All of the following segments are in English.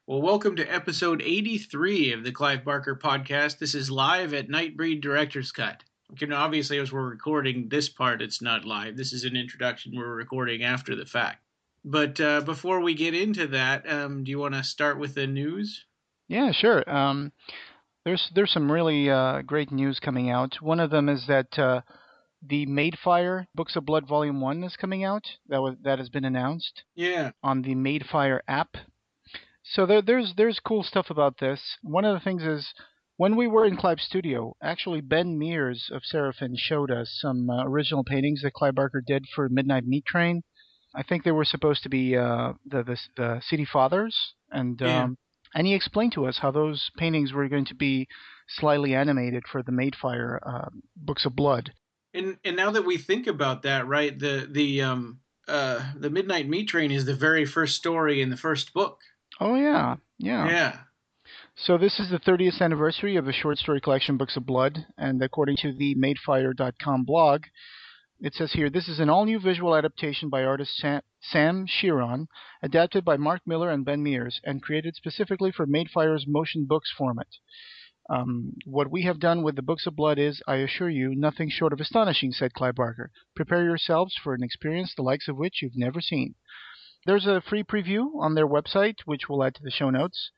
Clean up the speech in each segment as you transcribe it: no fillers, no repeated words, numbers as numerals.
Well, welcome to episode 83 of the Clive Barker podcast. This is live at Nightbreed Director's Cut. Obviously, as we're recording this part, it's not live. This is an introduction we're recording after the fact. But before we get into that, do you want to start with the news? Yeah, sure. There's some really great news coming out. One of them is that the Madefire Books of Blood Volume 1 is coming out. That has been announced. Yeah. On the Madefire app. So there's cool stuff about this. One of the things is when we were in Clive's studio, actually Ben Meares of Seraphin showed us some original paintings that Clive Barker did for Midnight Meat Train. I think they were supposed to be the City Fathers, and he explained to us how those paintings were going to be slightly animated for the Madefire Books of Blood. And now that we think about that, right, the Midnight Meat Train is the very first story in the first book. Oh yeah. So this is the 30th anniversary of the short story collection Books of Blood, and according to the Madefire.com blog, it says here, this is an all-new visual adaptation by artist Sam Sheeran, adapted by Mark Miller and Ben Meares, and created specifically for Madefire's motion books format. What we have done with the Books of Blood is, I assure you, nothing short of astonishing, said Clive Barker. Prepare yourselves for an experience the likes of which you've never seen. There's a free preview on their website, which we'll add to the show notes.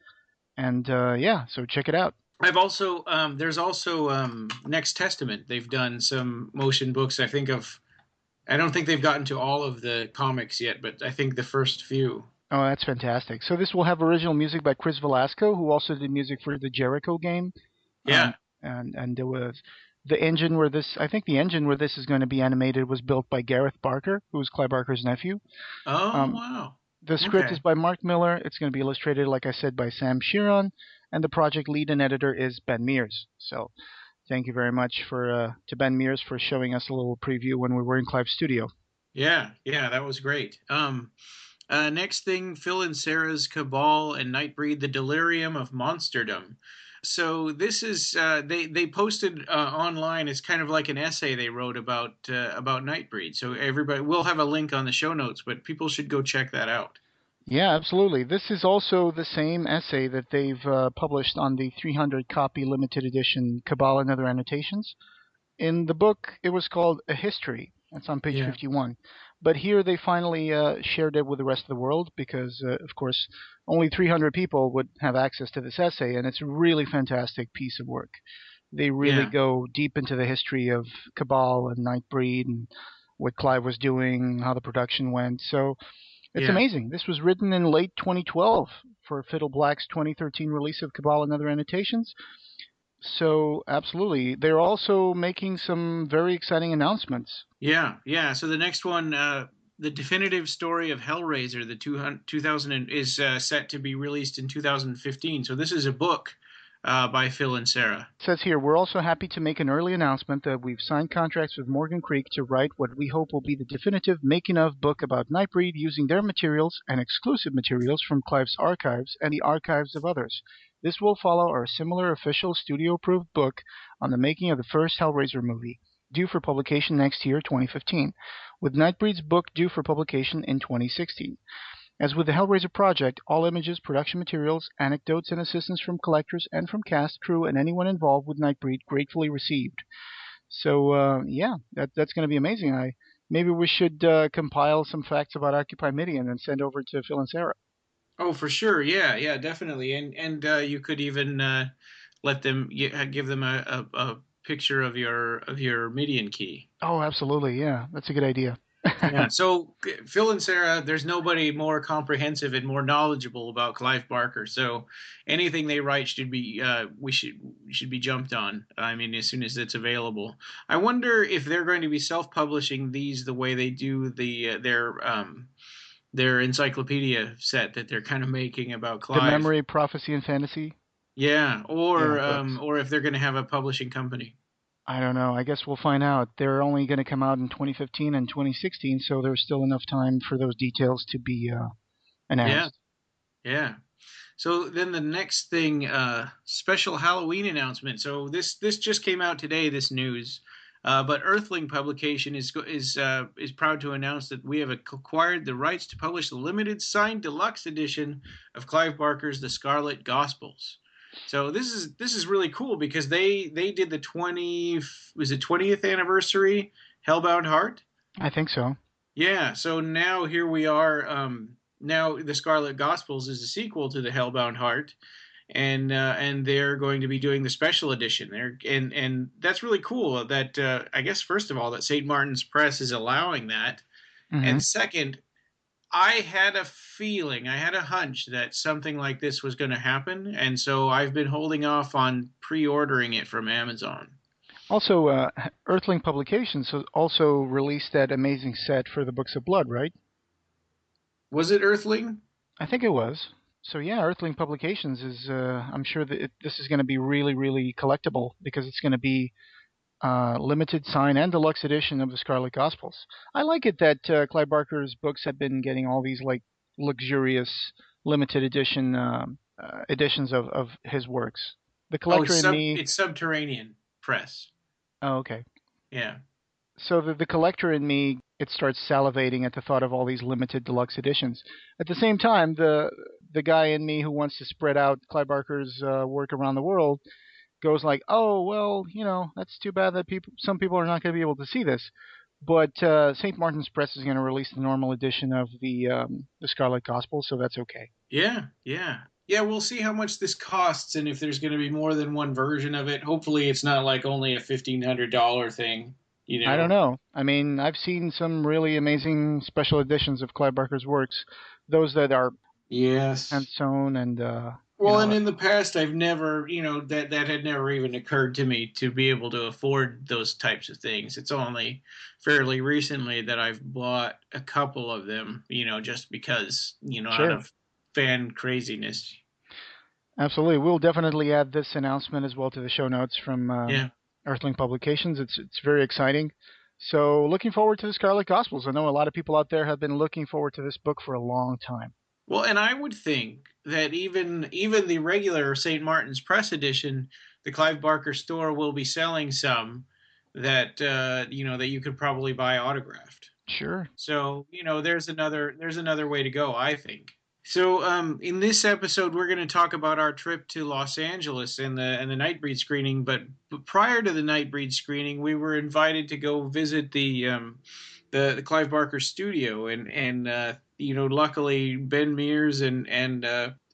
And so check it out. I've also there's also Next Testament. They've done some motion books. I don't think they've gotten to all of the comics yet, but I think the first few. Oh, that's fantastic. So this will have original music by Chris Velasco, who also did music for the Jericho game. Yeah. And there was the engine where this is going to be animated was built by Gareth Barker, who was Clive Barker's nephew. Oh, wow. The script is by Mark Miller. It's going to be illustrated, like I said, by Sam Sheeran, and the project lead and editor is Ben Meares. So thank you very much to Ben Meares for showing us a little preview when we were in Clive's studio. Yeah, that was great. Next thing, Phil and Sarah's Cabal and Nightbreed, the Delirium of Monsterdom. So this is they posted online. It's kind of like an essay they wrote about Nightbreed. So everybody, we'll have a link on the show notes, but people should go check that out. Yeah, absolutely. This is also the same essay that they've published on the 300-copy limited edition Cabal and Other Annotations. In the book, it was called A History. That's on page 51. But here they finally shared it with the rest of the world because, of course, only 300 people would have access to this essay, and it's a really fantastic piece of work. They really go deep into the history of Cabal and Nightbreed and what Clive was doing, how the production went. So it's amazing. This was written in late 2012 for Fiddle Black's 2013 release of Cabal and Other Annotations. So, absolutely. They're also making some very exciting announcements. Yeah. So the next one, the definitive story of Hellraiser, the 2000 is set to be released in 2015. So this is a book by Phil and Sarah. It says here, we're also happy to make an early announcement that we've signed contracts with Morgan Creek to write what we hope will be the definitive making-of book about Nightbreed using their materials and exclusive materials from Clive's archives and the archives of others. This will follow our similar official studio-approved book on the making of the first Hellraiser movie, due for publication next year, 2015, with Nightbreed's book due for publication in 2016. As with the Hellraiser project, all images, production materials, anecdotes, and assistance from collectors and from cast, crew, and anyone involved with Nightbreed gratefully received. So, that's going to be amazing. Maybe we should compile some facts about Occupy Midian and send over to Phil and Sarah. Oh, for sure. Yeah, definitely. And you could even let them give them a picture of your Midian key. Oh, absolutely. Yeah, that's a good idea. Yeah. So Phil and Sarah, there's nobody more comprehensive and more knowledgeable about Clive Barker. So anything they write should be should be jumped on. I mean, as soon as it's available. I wonder if they're going to be self-publishing these the way they do their encyclopedia set that they're kind of making about Clive. The Memory, Prophecy, and Fantasy. Yeah, or if they're going to have a publishing company. I don't know. I guess we'll find out. They're only going to come out in 2015 and 2016, so there's still enough time for those details to be announced. Yeah. So then the next thing, special Halloween announcement. So this just came out today, this news. But Earthling Publication is proud to announce that we have acquired the rights to publish the limited signed deluxe edition of Clive Barker's The Scarlet Gospels. So this is really cool because they did the 20th anniversary Hellbound Heart. I think so. Yeah, so now here we are. Now the Scarlet Gospels is a sequel to the Hellbound Heart, and they're going to be doing the special edition there, and that's really cool. That I guess first of all that St. Martin's Press is allowing that, Mm-hmm. and second, I had a feeling, I had a hunch that something like this was going to happen, and so I've been holding off on pre-ordering it from Amazon. Also, Earthling Publications also released that amazing set for the Books of Blood, right? Was it Earthling? I think it was. So yeah, Earthling Publications is. I'm sure that this is going to be really, really collectible because it's going to be limited sign and deluxe edition of the Scarlet Gospels. I like it that Clive Barker's books have been getting all these like luxurious limited edition editions of his works. The Oh, collector in me. it's Subterranean Press. Oh, okay. Yeah. So the collector in me, it starts salivating at the thought of all these limited deluxe editions. At the same time, the guy in me who wants to spread out Clive Barker's work around the world goes like, oh well, that's too bad that some people are not going to be able to see this. But St. Martin's Press is going to release the normal edition of the Scarlet Gospel, so that's okay. Yeah, yeah. Yeah, we'll see how much this costs and if there's going to be more than one version of it. Hopefully it's not like only a $1,500 thing, you I don't know. know. I mean, I've seen some really amazing special editions of Clive Barker's works, those that are hand Yes. sewn and Well, and in the past I've never, that had never even occurred to me to be able to afford those types of things. It's only fairly recently that I've bought a couple of them, just because, out sure. of fan craziness. Absolutely. We'll definitely add this announcement as well to the show notes from Yeah. Earthling Publications. It's very exciting. So looking forward to the Scarlet Gospels. I know a lot of people out there have been looking forward to this book for a long time. Well, and I would think that even the regular St. Martin's Press edition, the Clive Barker store will be selling some that that you could probably buy autographed. Sure. So there's another way to go, I think. So in this episode, we're going to talk about our trip to Los Angeles and the Nightbreed screening. But prior to the Nightbreed screening, we were invited to go visit the Clive Barker studio, and luckily Ben Meares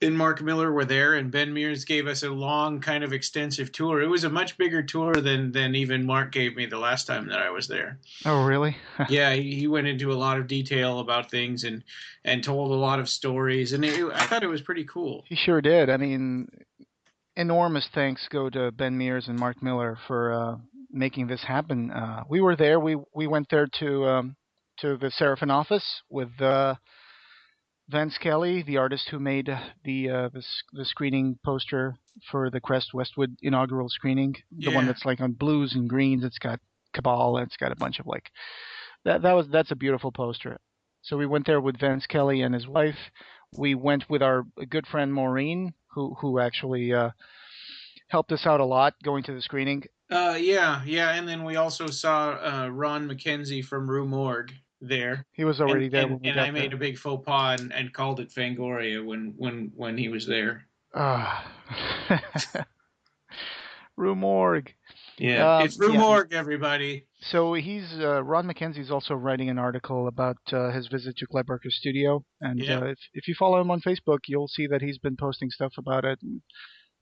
and Mark Miller were there, and Ben Meares gave us a long, kind of extensive tour. It was a much bigger tour than even Mark gave me the last time that I was there. Oh, really? Yeah, he went into a lot of detail about things and told a lot of stories, and I thought it was pretty cool. He sure did. I mean, enormous thanks go to Ben Meares and Mark Miller for making this happen. We were there. We went there to the Seraphin office with Vance Kelly, the artist who made the screening poster for the Crest Westwood inaugural screening, the one Yeah, that's like on blues and greens. It's got Cabal and it's got a bunch of like that's a beautiful poster. So we went there with Vance Kelly and his wife. We went with our good friend Maureen, who actually helped us out a lot going to the screening. yeah, and then we also saw Ron McKenzie from Rue Morgue there, He was and already there and when we and I got made there. a big faux pas and called it Fangoria when he was there. Ah, Rue Morgue. Yeah, it's Rue Yeah. Morgue, everybody. So he's Ron McKenzie's also writing an article about his visit to Clive Barker's studio, and Yeah, if you follow him on Facebook, you'll see that he's been posting stuff about it and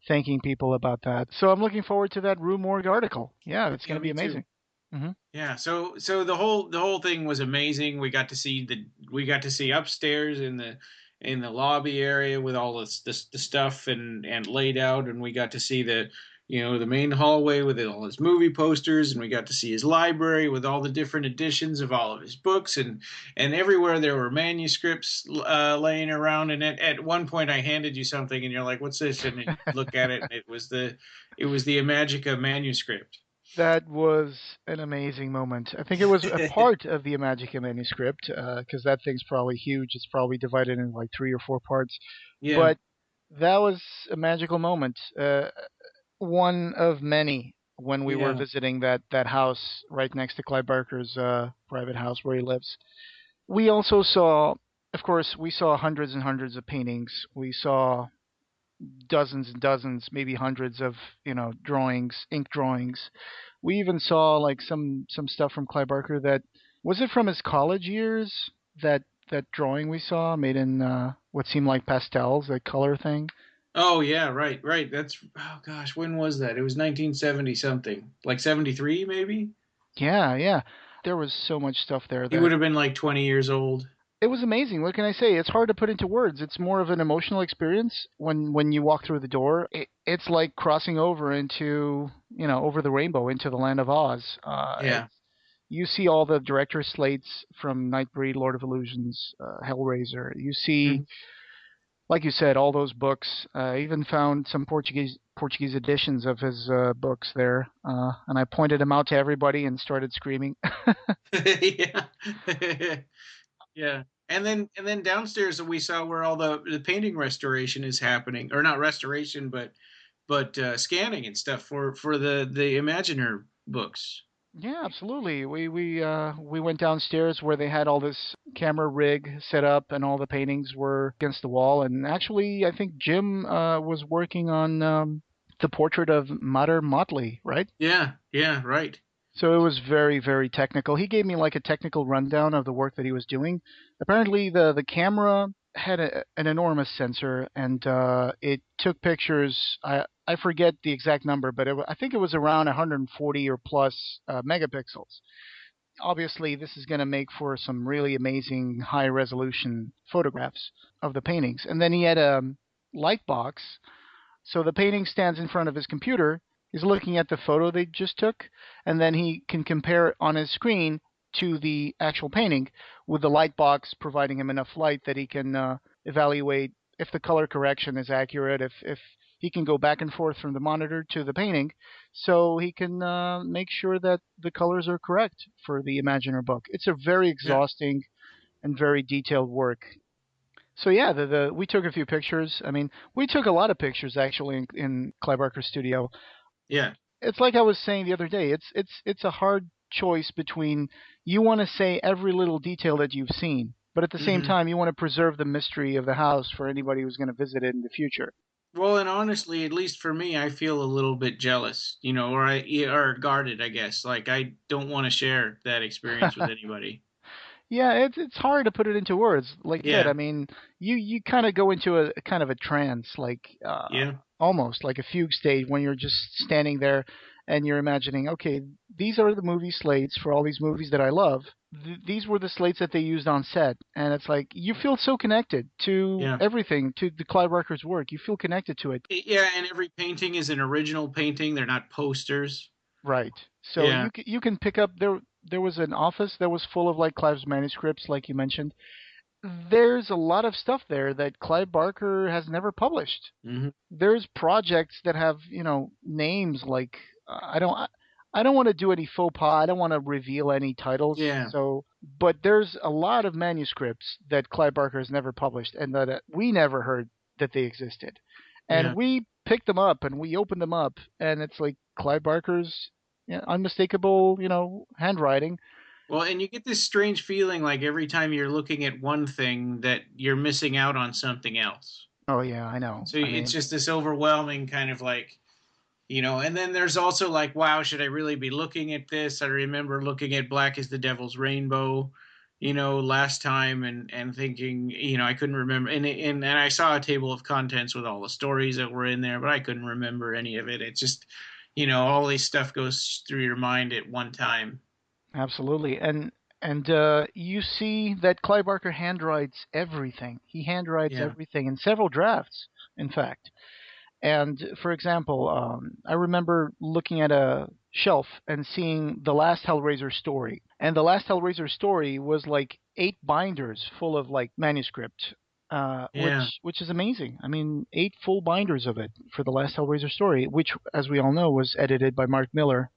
thanking people about that. So I'm looking forward to that Rue Morgue article. Yeah, it's going yeah, to be me too. amazing. Hmm. Yeah, so the whole thing was amazing. We got to see upstairs in the lobby area with all the stuff and laid out, and we got to see the main hallway with all his movie posters, and we got to see his library with all the different editions of all of his books, and everywhere there were manuscripts laying around. And at one point, I handed you something, and you're like, "What's this?" And you look at it, and it was the Imagica manuscript. That was an amazing moment. I think it was a part of the Imagica manuscript because that thing's probably huge. It's probably divided in like 3 or 4 parts, Yeah. but that was a magical moment. One of many. when we were Yeah. visiting that house right next to Clive Barker's private house where he lives. We also saw, of course, we saw hundreds and hundreds of paintings. We saw dozens and dozens, maybe hundreds of drawings, ink drawings. We even saw like some stuff from Clive Barker that was it from his college years. That drawing we saw made in what seemed like pastels, that color thing. Oh yeah, right, right. That's oh gosh, when was that? It was 1970 something, like 73 maybe. Yeah, yeah. There was so much stuff there He that would have been like 20 years old. it was amazing. What can I say? It's hard to put into words. It's more of an emotional experience when you walk through the door. It's like crossing over into over the rainbow into the land of Oz. Yeah. You see all the director's slates from Nightbreed, Lord of Illusions, Hellraiser. You see, Mhm. like you said, all those books. I even found some Portuguese editions of his books there, and I pointed them out to everybody and started screaming. Yeah. Yeah. And then downstairs we saw where all the painting restoration is happening, or not restoration, but scanning and stuff for the Imaginer books. Yeah, absolutely. We went downstairs where they had all this camera rig set up and all the paintings were against the wall. And actually, I think Jim was working on the portrait of Mater Motley, right? Yeah, yeah, right. So it was very, very technical. He gave me like a technical rundown of the work that he was doing. Apparently, the camera had an enormous sensor, and it took pictures. I forget the exact number, but I think it was around 140 or plus megapixels. Obviously, this is going to make for some really amazing high resolution photographs of the paintings. And then he had a light box, so the painting stands in front of his computer. He's looking at the photo they just took, and then he can compare it on his screen to the actual painting, with the light box providing him enough light that he can evaluate if the color correction is accurate, if he can go back and forth from the monitor to the painting, so he can make sure that the colors are correct for the Imaginer book. It's a very Yeah, exhausting and very detailed work. So yeah, the we took a few pictures. I mean, we took a lot of pictures actually in Clive Barker's studio. yeah, It's like I was saying the other day. It's a hard choice between you want to say every little detail that you've seen, but at the same hmm time you want to preserve the mystery of the house for anybody who's going to visit it in the future. Well, and honestly, at least for me, I feel a little bit jealous, or guarded, I guess. Like I don't want to share that experience with anybody. Yeah, it's hard to put it into words. Like I said, I Yeah, mean, you kind of go into a kind of a trance, like yeah, almost like a fugue state when you're just standing there and you're imagining, okay, these are the movie slates for all these movies that I love. These were the slates that they used on set, and it's like you feel so connected to yeah. everything, to the Clive Barker's work. You feel connected to it. Yeah, and every painting is an original painting. They're not posters. Right. So Yeah, you can pick up there. There was an office that was full of like Clive's manuscripts, like you mentioned. There's a lot of stuff there that Clive Barker has never published. hmm There's projects that have names like I don't want to do any faux pas. I don't want to reveal any titles. yeah, So, but there's a lot of manuscripts that Clive Barker has never published and that we never heard that they existed. And yeah. we picked them up and we opened them up, and it's like Clive Barker's unmistakable, handwriting. Well, and you get this strange feeling like every time you're looking at one thing that you're missing out on something else. Oh yeah, I know. So I it's mean, just this overwhelming kind of like. And then there's also like, wow, should I really be looking at this? I remember looking at Black as the Devil's Rainbow, last time and thinking, I couldn't remember. And I saw a table of contents with all the stories that were in there, but I couldn't remember any of it. It's just, all this stuff goes through your mind at one time. absolutely. And you see that Clive Barker handwrites everything. He handwrites Yeah. everything in several drafts, in fact. And for example, I remember looking at a shelf and seeing the last Hellraiser story. And the last Hellraiser story was like 8 binders full of like manuscript, Yeah. which is amazing. I mean, 8 full binders of it for the last Hellraiser story, which, as we all know, was edited by Mark Miller.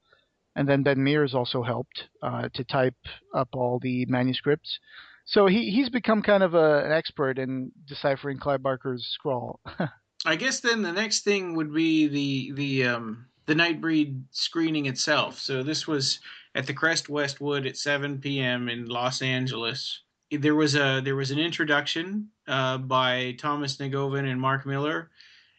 And then Ben Meares also helped to type up all the manuscripts. So he's become kind of an expert in deciphering Clive Barker's scrawl. I guess then the next thing would be the the Nightbreed screening itself. So this was at the Crest Westwood at 7 p.m. in Los Angeles. There was an introduction by Thomas Negovan and Mark Miller,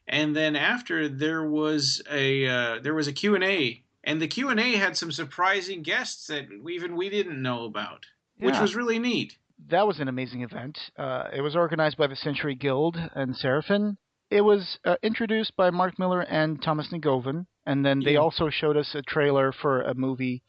and then after there was a Q&A, and the Q&A had some surprising guests that even we didn't know about, which Yeah, was really neat. that was an amazing event. It was organized by the Century Guild and Seraphin. It was introduced by Mark Miller and Thomas Negovan, and then they Yeah. also showed us a trailer for a movie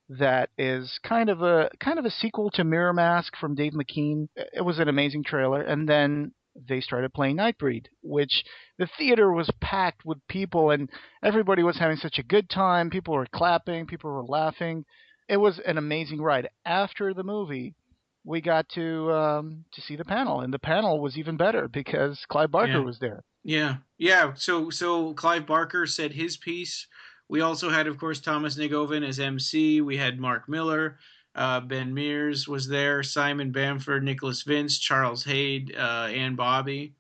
that is kind of a sequel to Mirror Mask from Dave McKean. It was an amazing trailer, and then they started playing Nightbreed, which the theater was packed with people, and everybody was having such a good time. People were clapping, people were laughing. It was an amazing ride. After the movie, we got to see the panel, and the panel was even better because Clive Barker Yeah. was there. Yeah. So Clive Barker said his piece. We also had, of course, Thomas Negovan as MC. We had Mark Miller. Ben Meares was there. Simon Bamford, Nicholas Vince, Charles Hayde, and Bobby.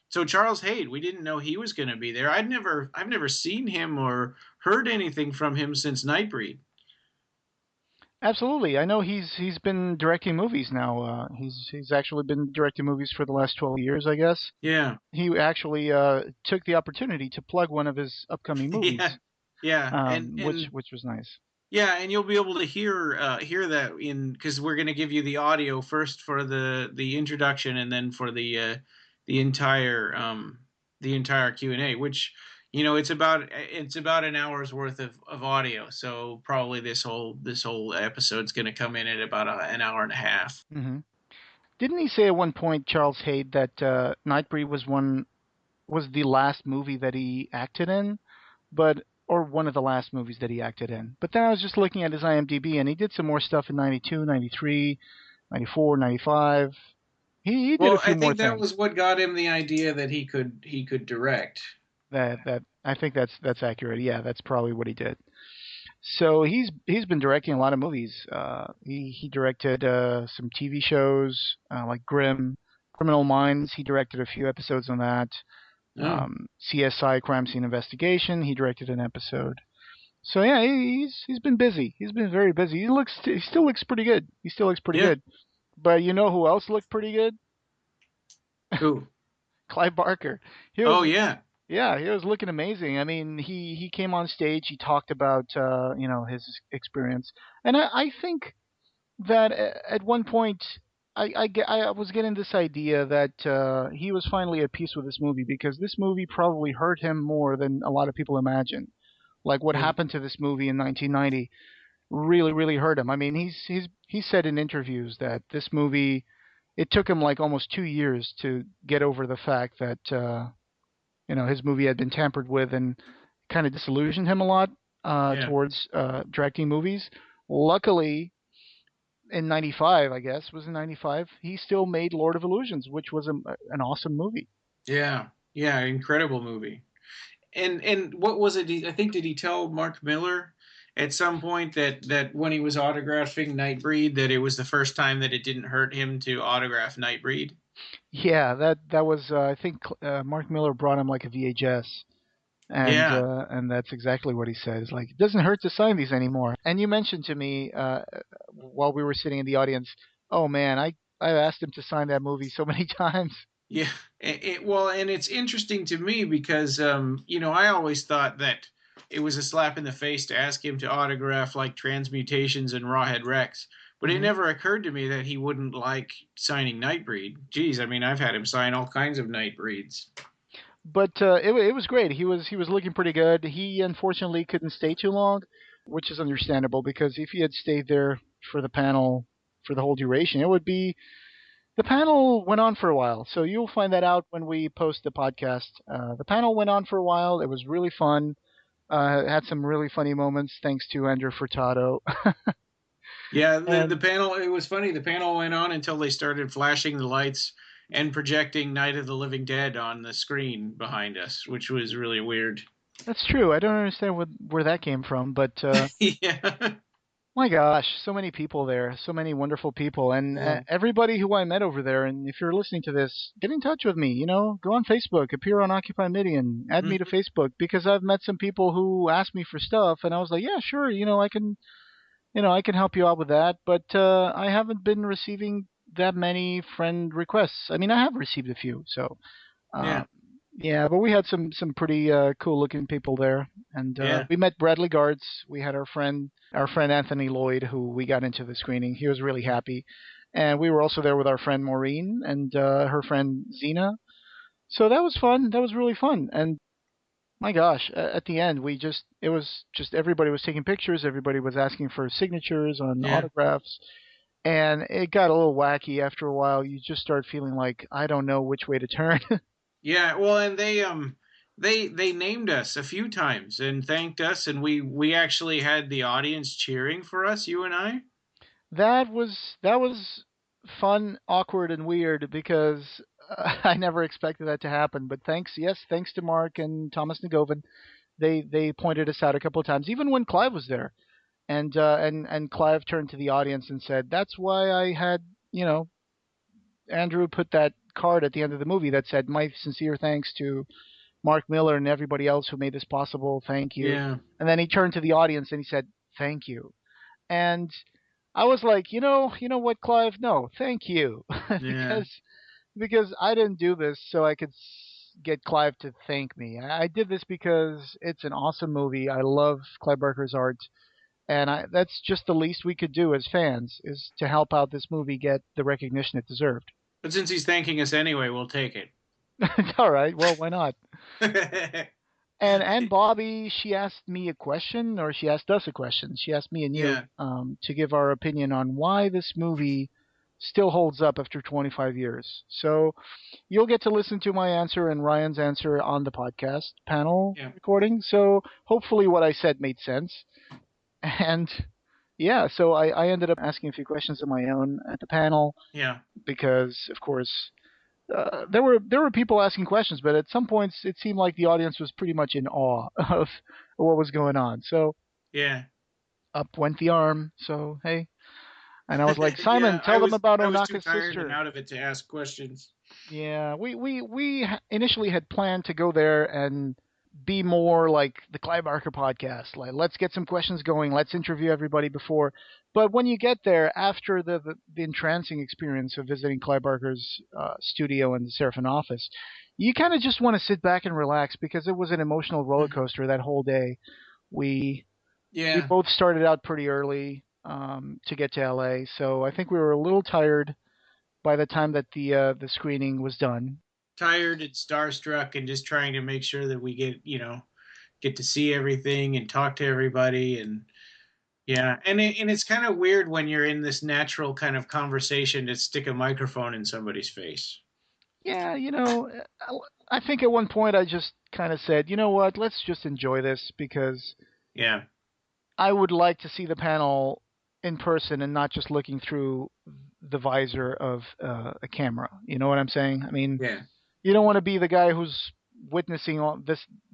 So Charles Hayde, we didn't know he was going to be there. I've never seen him or heard anything from him since Nightbreed. Absolutely, I know he's been directing movies now. He's actually been directing movies for the last 12 years, I guess. Yeah. He actually took the opportunity to plug one of his upcoming Yeah. movies, Yeah. which was nice. Yeah, and you'll be able to hear that in because we're going to give you the audio first for the introduction, and then for the entire the entire Q&A, which it's about an hour's worth of audio. So probably this whole episode's going to come in at about an hour and a half. hmm Didn't he say at one point, Charles Hayde, that Nightbreed was the last movie that he acted in, but or one of the last movies that he acted in. But then I was just looking at his IMDb, and he did some more stuff in 92, 93, 94, 95. He did a Well, few I more think that things. was what got him the idea that he could direct. That I think that's accurate. Yeah, that's probably what he did. So he's been directing a lot of movies. He directed some TV shows like Criminal Minds. He directed a few episodes on that. Oh, CSI Crime Scene Investigation. He directed an episode. So yeah, he's been busy. He's been very busy. He still looks pretty good. He still looks pretty yeah. good. But you know who else looked pretty good? Who? Clive Barker. He Oh, was yeah. Yeah, he was looking amazing. I mean, he came on stage. He talked about his experience, and I think that at one point I was getting this idea that he was finally at peace with this movie because this movie probably hurt him more than a lot of people imagine. Like what Oh, happened to this movie in 1990 really really hurt him. I mean, he said in interviews that this movie it took him like almost 2 years to get over the fact that his movie had been tampered with and kind of disillusioned him a lot yeah. towards directing movies. Luckily, in '95, I guess was in '95, he still made Lord of Illusions, which was an awesome movie. Yeah. Yeah. Incredible movie. And what was it? I think did he tell Mark Miller at some point that when he was autographing Nightbreed that it was the first time that it didn't hurt him to autograph Nightbreed? Yeah, that was I think Mark Miller brought him like a VHS, Yeah. and that's exactly what he said. It's like it doesn't hurt to sign these anymore. And you mentioned to me while we were sitting in the audience, oh man, I asked him to sign that movie so many times. Yeah. Well, and it's interesting to me because I always thought that it was a slap in the face to ask him to autograph like Transmutations and Rawhead Rex. But it hmm never occurred to me that he wouldn't like signing Nightbreed. Geez, I mean, I've had him sign all kinds of Nightbreeds. But it was great. He was looking pretty good. He unfortunately couldn't stay too long, which is understandable because if he had stayed there for the panel for the whole duration, it would be the panel went on for a while. So you'll find that out when we post the podcast. The panel went on for a while. It was really fun. Had some really funny moments thanks to Andrew Furtado. Yeah, the and panel, it was funny. The panel went on until they started flashing the lights and projecting Night of the Living Dead on the screen behind us, which was really weird. that's true. I don't understand where that came from, but Yeah. My gosh, so many people there, so many wonderful people, and Yeah. everybody who I met over there. And if you're listening to this, get in touch with me. Go on Facebook, appear on Occupy Midian, add me to Hmm. Facebook, because I've met some people who asked me for stuff, and I was like, yeah, sure, I can help you out with that. But I haven't been receiving that many friend requests. I mean, I have received a few, so uh, Yeah. yeah, but we had some pretty cool looking people there, and Yeah. we met Bradley Guards. We had our friend Anthony Lloyd, who we got into the screening. He was really happy, and we were also there with our friend Maureen and her friend Zena. So that was fun. That was really fun. And my gosh, at the end, it was just everybody was taking pictures. Everybody was asking for signatures on Yeah. autographs, and it got a little wacky after a while. You just start feeling like I don't know which way to turn. Yeah. Well, and they named us a few times and thanked us, and we actually had the audience cheering for us, you and I. That was fun, awkward, and weird because I never expected that to happen. But thanks to Mark and Thomas Negovan, they pointed us out a couple of times, even when Clive was there, and Clive turned to the audience and said, "That's why I had Andrew put that card at the end of the movie that said my sincere thanks to Mark Miller and everybody else who made this possible. Thank you." Yeah. And then he turned to the audience and he said, "Thank you." And I was like, you know what, Clive? No, thank you, Yeah. because I didn't do this so I could get Clive to thank me. I did this because it's an awesome movie. I love Clive Barker's art, and that's just the least we could do as fans is to help out this movie get the recognition it deserved. But since he's thanking us anyway, we'll take All right, well, why not? it. And Bobby, she asked me a question, or she asked us a question. She asked me and you Yeah. to give our opinion on why this movie still holds up after 25 years. So you'll get to listen to my answer and Ryan's answer on the podcast panel Yeah. recording. So hopefully what I said made sense. And yeah, so I ended up asking a few questions of my own at the panel Yeah. because, of course, there were people asking questions, but at some points it seemed like the audience was pretty much in awe of what was going on. So Yeah. up went the arm. So hey, and I was like, Simon, Yeah. I tell them was about I was too Onaka's tired and sister. out of it to ask questions. Yeah, we initially had planned to go there and be more like the Clive Barker podcast. Like, let's get some questions going. Let's interview everybody before. But when you get there, after the entrancing experience of visiting Clive Barker's studio and the Seraphin office, you kind of just want to sit back and relax because it was an emotional roller Mhm. coaster that whole day. We we Yeah. both started out pretty early to get to LA, so I think we were a little tired by the time that the screening was done. Tired and starstruck and just trying to make sure that we get to see everything and talk to everybody. And yeah, and it's kind of weird when you're in this natural kind of conversation to stick a microphone in somebody's face. Yeah, I think at one point I just kind of said, you know what, let's just enjoy this because Yeah. I would like to see the panel in person and not just looking through the visor of a camera. You know what I'm saying? I mean, Yeah. you don't want to be the guy who's witnessing all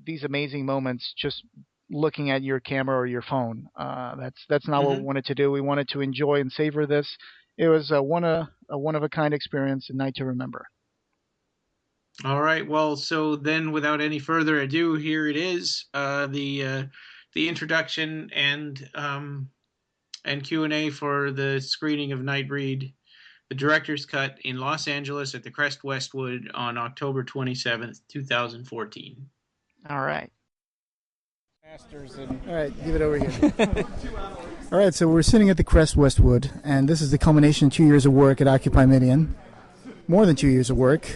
these amazing moments just looking at your camera or your phone. That's not what we Hmm. wanted to do. We wanted to enjoy and savor this. It was a one of a kind experience, a night to remember. All right. Well, so then, without any further ado, here it is, the introduction and Q&A for the screening of Nightbreed, the director's cut in Los Angeles at the Crest Westwood on October 27th, 2014. All right. All right, give it over here. All right, so we're sitting at the Crest Westwood, and this is the culmination of 2 years of work at Occupy Midian. More than 2 years of work.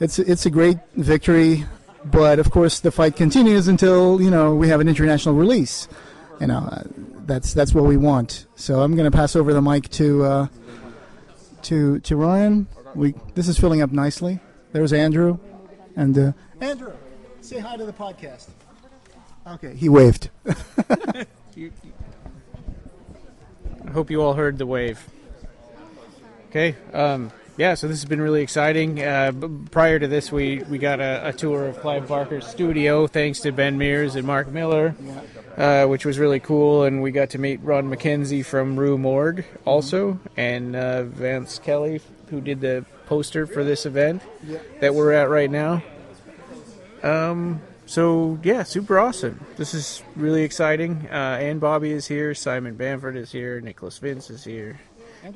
It's a great victory, but of course the fight continues until we have an international release. That's what we want. So I'm going to pass over the mic to Ryan. This is filling up nicely. There's Andrew, and Andrew, say hi to the podcast. Okay, he waved. I hope you all heard the wave. Okay. Yeah, so this has been really exciting. Prior to this, we got a tour of Clive Barker's studio, thanks to Ben Meares and Mark Miller, which was really cool. And we got to meet Ron McKenzie from Rue Morgue also, and Vance Kelly, who did the poster for this event that we're at right now. So, yeah, super awesome. This is really exciting. Ann Bobby is here, Simon Bamford is here, Nicholas Vince is here.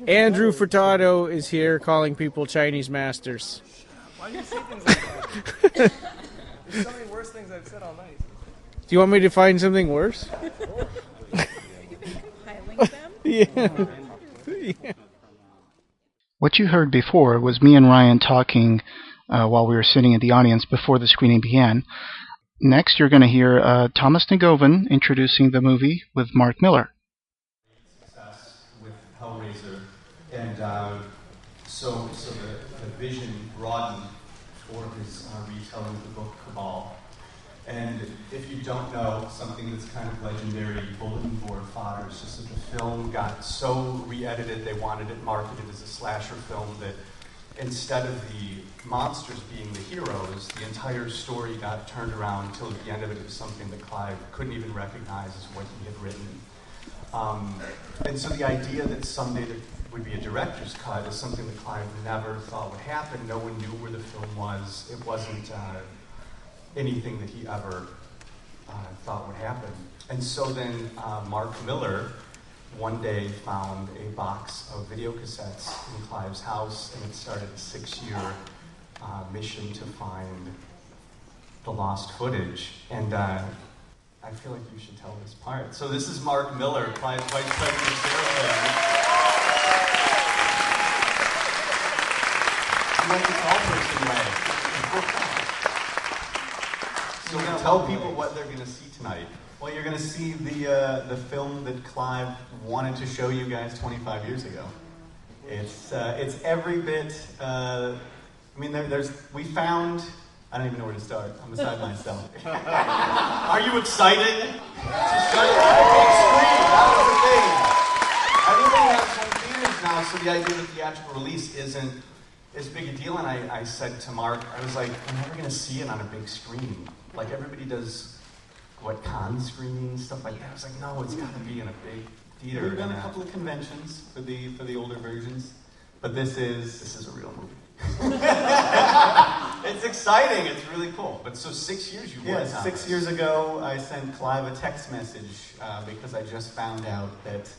Andrew Furtado is here calling people Chinese masters. Why do you say things like that? There's so many worse things I've said all night. Do you want me to find something worse? Compiling them? Yeah. What you heard before was me and Ryan talking while we were sitting in the audience before the screening began. Next, you're going to hear Thomas Negovan introducing the movie with Mark Miller. Success with Hellraiser, and so the vision broadened for his retelling of the book Cabal. And if you don't know, something that's kind of legendary, bulletin board fodder, is just that the film got so re-edited, they wanted it marketed as a slasher film, that instead of the monsters being the heroes, the entire story got turned around until at the end of it was something that Clive couldn't even recognize as what he had written. And so the idea that someday there would be a director's cut is something that Clive never thought would happen. No one knew where the film was. It wasn't anything that he ever thought would happen. And so then Mark Miller one day found a box of video cassettes in Clive's house, and it started a 6-year mission to find the lost footage. And I feel like you should tell this part. So this is Mark Miller, Clive's Vice President of Sales. He went the tall person way. So tell people what they're going to see tonight. Well, you're going to see the film that Clive wanted to show you guys 25 years ago. It's every bit. We found. I don't even know where to start. I'm beside myself. Are you excited to start on a big screen? That was the thing. Everybody has home theaters now, so the idea of the theatrical release isn't as big a deal. And I said to Mark, I was like, I'm never going to see it on a big screen. Like everybody does. What, con screenings, stuff like that. I was like, no, it's got to be in a big theater. We've done a couple of conventions for the older versions, but this is a real movie. It's exciting. It's really cool. But so 6 years you worked on 6 years ago, I sent Clive a text message because I just found out that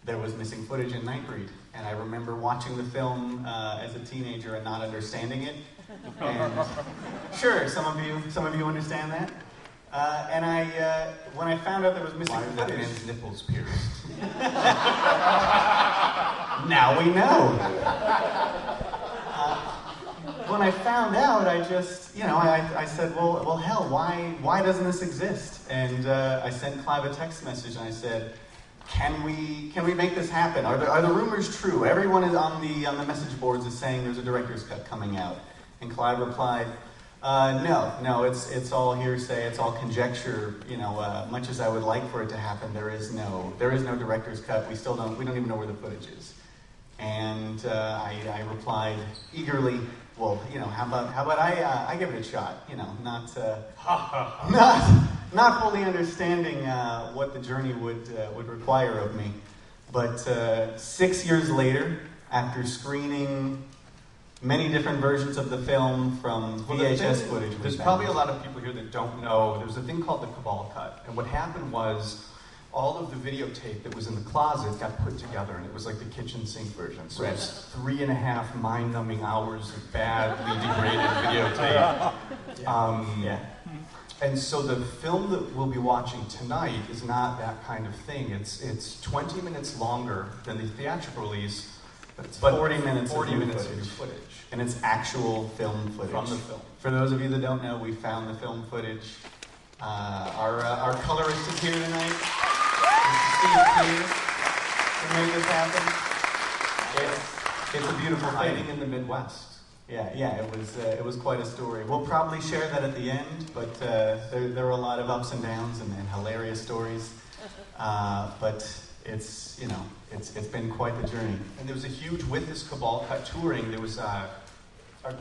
there was missing footage in Nightbreed, and I remember watching the film as a teenager and not understanding it. And sure, some of you understand that. And when I found out there was missing footage, that man's nipples pierced. Now we know. When I found out, I just, I said, well, hell, why doesn't this exist? And I sent Clive a text message, and I said, can we make this happen? Are the rumors true? Everyone is on the message boards is saying there's a director's cut coming out. And Clive replied, no, it's all hearsay, it's all conjecture. Much as I would like for it to happen, there is no director's cut. We don't even know where the footage is. And I replied eagerly, well, how about I give it a shot? Not fully understanding what the journey would require of me. But 6 years later, after screening many different versions of the film from VHS footage. There's probably a lot of people here that don't know. There's a thing called the Cabal cut. And what happened was all of the videotape that was in the closet got put together, and it was like the kitchen sink version. So it's 3.5 mind-numbing hours of badly degraded videotape. And so the film that we'll be watching tonight is not that kind of thing. It's 20 minutes longer than the theatrical release, but it's 40 minutes of footage. And it's actual film footage. From the film. For those of you that don't know, we found the film footage. Our colorist is here tonight. To make this happen. It's a beautiful thing. Hiding in the Midwest. Yeah, it was quite a story. We'll probably share that at the end, but there were a lot of ups and downs and hilarious stories. But it's been quite the journey. And there was a huge, with this Cabal cut touring, there was a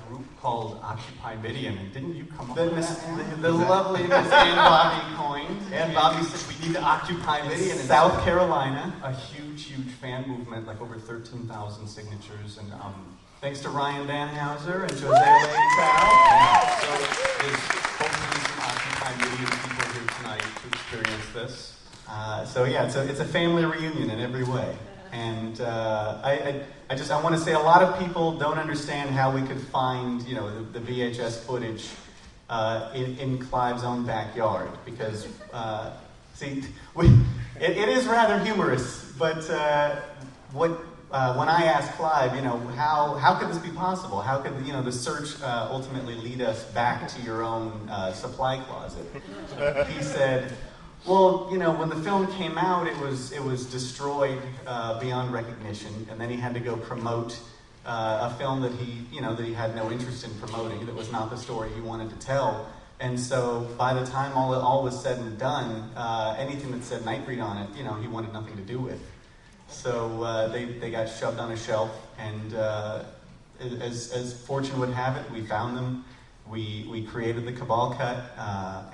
group called Occupy Midian, and didn't you come up with that? The lovely Miss Ann Bobby coined. Ann Bobby said we need to occupy Midian in South Carolina. A huge, huge fan movement, like over 13,000 signatures, and thanks to Ryan Danhauser and Jose Leitao. So there's hopefully some Occupy Midian people here tonight to experience this. So yeah, it's a family reunion in every way. And I want to say a lot of people don't understand how we could find, the VHS footage in Clive's own backyard, because it is rather humorous. But when I asked Clive, how could this be possible? How could the search ultimately lead us back to your own supply closet? He said, well, when the film came out, it was destroyed beyond recognition, and then he had to go promote a film that he had no interest in promoting, that was not the story he wanted to tell. And so by the time all was said and done, anything that said Nightbreed on it, he wanted nothing to do with. So they got shoved on a shelf, and as fortune would have it, we found them. We created the Cabal cut,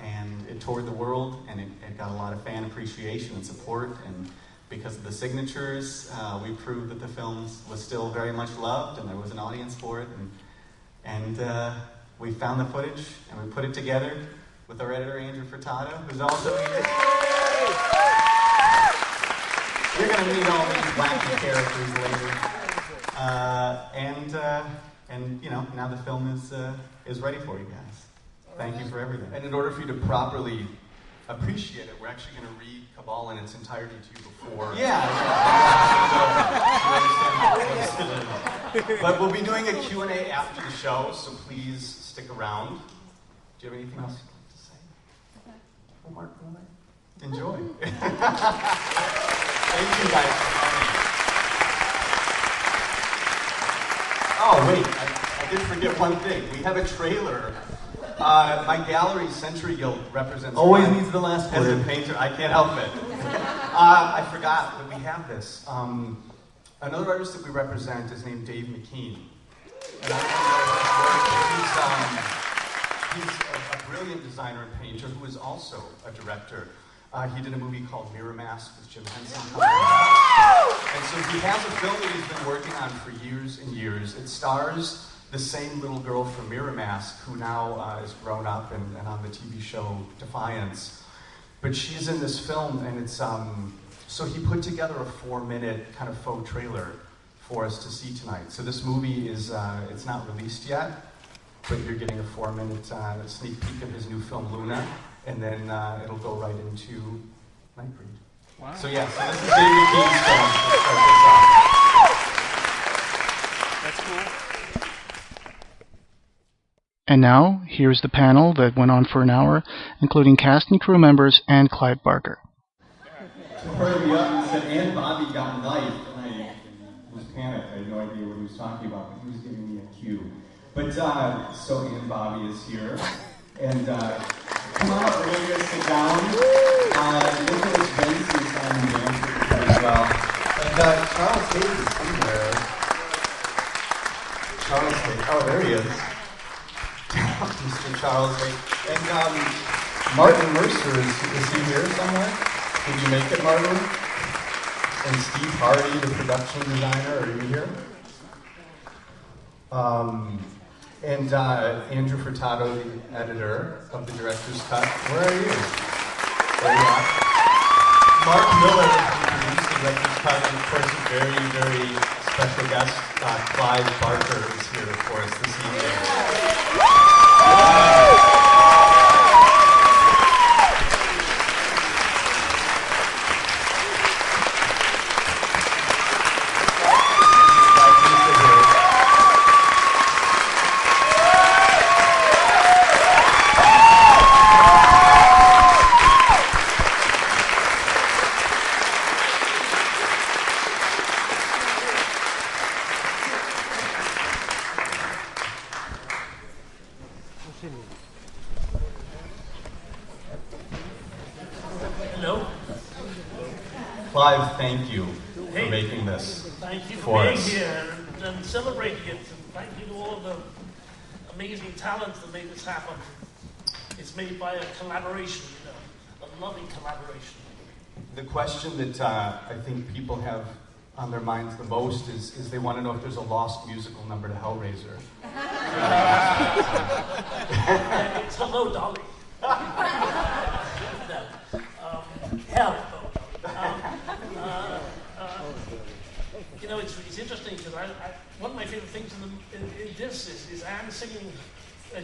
and it toured the world, and it got a lot of fan appreciation and support, and because of the signatures, we proved that the film was still very much loved, and there was an audience for it, and we found the footage, and we put it together with our editor, Andrew Furtado, who's also here. You're going to meet all these wacky characters later. And now the film is ready for you guys. Thank you for everything. And in order for you to properly appreciate it, we're actually going to read Cabal in its entirety to you before. Yeah. But we'll be doing a Q&A after the show, so please stick around. Do you have anything else to say? Oh, Mark, enjoy. Thank you guys. Oh, wait, I did forget one thing. We have a trailer. My gallery, Century Guild, represents... Always needs the last as word. a painter, I can't help it. I forgot that we have this. Another artist that we represent is named Dave McKean. And he's a brilliant designer and painter who is also a director. He did a movie called Mirror Mask with Jim Henson. And so he has a film that he's been working on for years and years. It stars the same little girl from Mirror Mask, who now is grown up and on the TV show Defiance. But she's in this film, and it's so he put together a 4-minute kind of faux trailer for us to see tonight. So this movie is it's not released yet, but you're getting a 4-minute sneak peek of his new film Luna, and then it'll go right into Nightbreed. Wow. So yeah, so this is Dave McKean's film to start this off. That's cool. And now, here's the panel that went on for an hour, including cast and crew members and Clive Barker. To hurry me up, he said, Aunt Bobby got knifed, and I was panicked. I had no idea what he was talking about, but he was giving me a cue. But, so Aunt Bobby is here, and come on up, we're going to sit down. Nicholas Vince is on Bamford as well. And Charles Hayes is somewhere. Charles Hayes, oh, there he is. Mr. Charles Hayes. And Martin Mercer, is he here somewhere? Did you make it, Martin? And Steve Hardie, the production designer, are you here? And Andrew Furtado, the editor of the director's cut. Where are you? There you are. Mark Miller, who produced the director's cut, and of course a very, very special guest, Clive Barker, is here for us this evening. Clive, thank you for making this. Thank you for for being us. here and celebrating it. And thank you to all of the amazing talent that made this happen. It's made by a collaboration, a loving collaboration. The question that I think people have on their minds the most is they want to know if there's a lost musical number to Hellraiser. It's Hello, Dolly. Hell. It's interesting because one of my favorite things in this is Anne singing.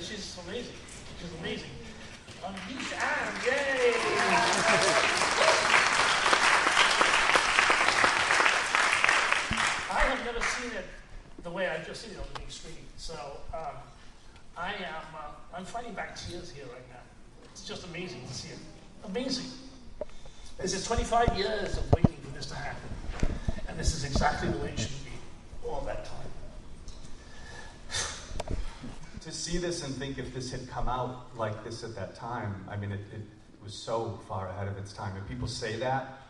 She's amazing. She's amazing. Unleash Anne, yay! I have never seen it the way I've just seen it on the big screen. So I'm fighting back tears here right now. It's just amazing to see it. Amazing. This is 25 years of waiting for this to happen. And this is exactly the way it should be all that time. To see this and think if this had come out like this at that time, I mean, it was so far ahead of its time. And people say that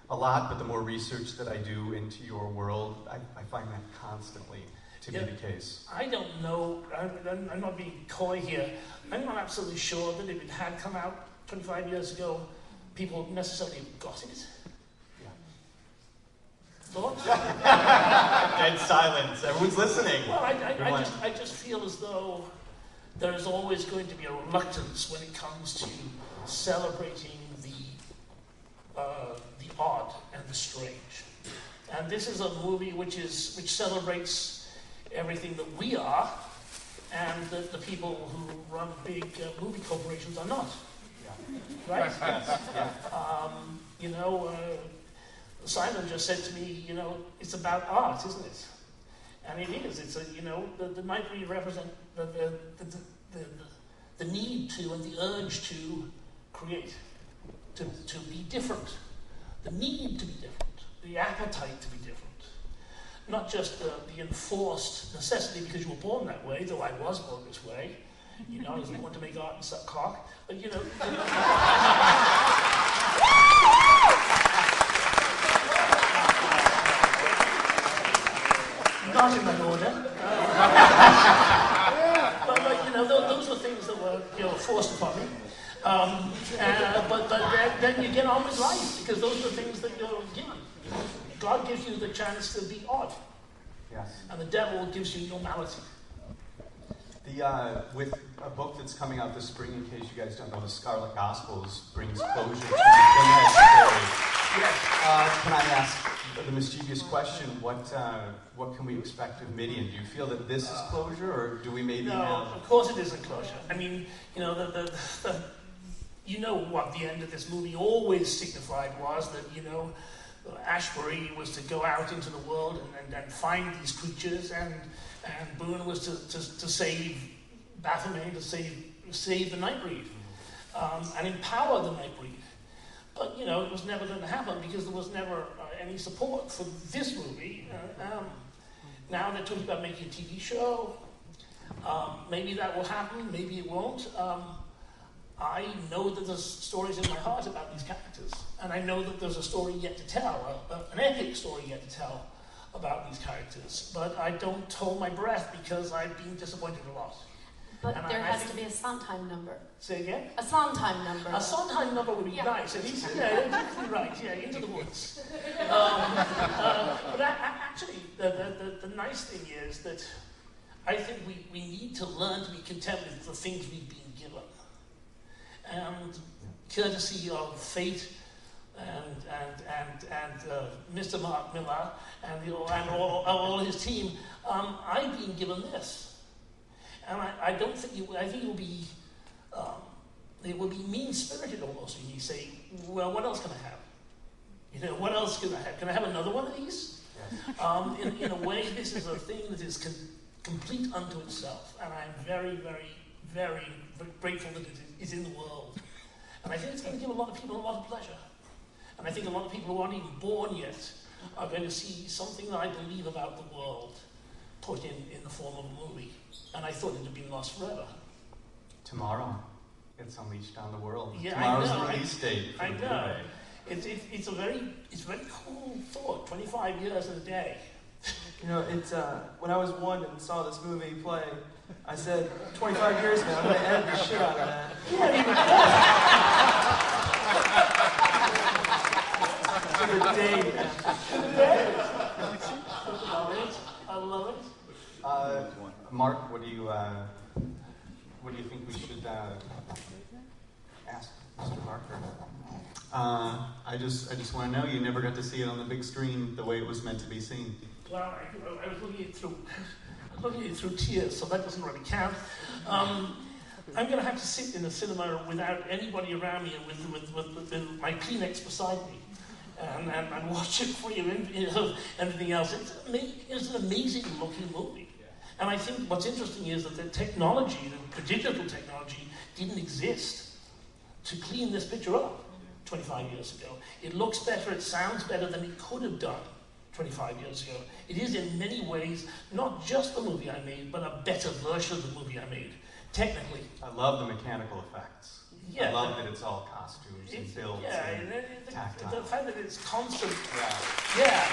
a lot, but the more research that I do into your world, I find that constantly to be the case. I don't know, I'm not being coy here. I'm not absolutely sure that if it had come out 25 years ago, people necessarily got it. Thoughts? Dead silence. Everyone's listening. Well, I just feel as though there is always going to be a reluctance when it comes to celebrating the odd and the strange. And this is a movie which celebrates everything that we are, and that the people who run big movie corporations are not. Right? Simon just said to me, it's about art, isn't it? And it is. It's the Nightbreed represent the need to and the urge to create, to be different, the need to be different, the appetite to be different, not just the enforced necessity because you were born that way, though I was born this way. I was born to make art and suck cock, but not in that order. But those were things that were forced upon me. But then you get on with life because those are the things that you're given. God gives you the chance to be odd, and the devil gives you normality. With a book that's coming out this spring, in case you guys don't know, the Scarlet Gospels brings closure to the Pinhead story. Yes. Can I ask the mischievous question? What can we expect of Midian? Do you feel that this is closure, or do we maybe No, have? of course it isn't closure. I mean, what the end of this movie always signified was that Ashbury was to go out into the world and find these creatures, and Boone was to save Baphomet, to save the Nightbreed, and empower the Nightbreed. But it was never going to happen because there was never any support for this movie. Now they're talking about making a TV show. Maybe that will happen. Maybe it won't. I know that there's stories in my heart about these characters, and I know that there's a story yet to tell, an epic story yet to tell about these characters. But I don't hold my breath because I've been disappointed a lot. But there has to be a Sondheim number. Say again? A Sondheim number. A Sondheim number would be nice. At least, exactly right. Yeah, Into the Woods. But actually, the nice thing is that I think we need to learn to be content with the things we've been given. And courtesy of fate and Mr. Mark Millar and all his team, I've been given this. And I don't think I think it will be mean-spirited almost when you say, well, what else can I have? What else can I have? Can I have another one of these? Yes. In a way, this is a thing that is complete unto itself, and I'm very, very, very grateful that it is in the world. And I think it's going to give a lot of people a lot of pleasure. And I think a lot of people who aren't even born yet are going to see something that I believe about the world put in the form of a movie. And I thought it had been lost forever. Tomorrow, it's unleashed on the world. Yeah, Tomorrow's I know. the release date for the Blu-ray. it's a very cool thought. 25 years in a day. You know, it's when I was 1 and saw this movie play, I said, 25 years now, I'm going to edit the shit out of that. To the day. I love it. Mark, what do you think we should ask Mr. Barker? I just want to know, you never got to see it on the big screen the way it was meant to be seen. Well, I was looking at it through tears, so that doesn't really count. I'm going to have to sit in a cinema without anybody around me and with my Kleenex beside me and watch it free of anything else. It's an amazing looking movie. And I think what's interesting is that the technology, the digital technology, didn't exist to clean this picture up 25 years ago. It looks better, it sounds better than it could have done 25 years ago. It is in many ways not just the movie I made, but a better version of the movie I made, technically. I love the mechanical effects. Yeah, I love that it's all costumes and builds and tactile. The fact that it's constant. Yeah.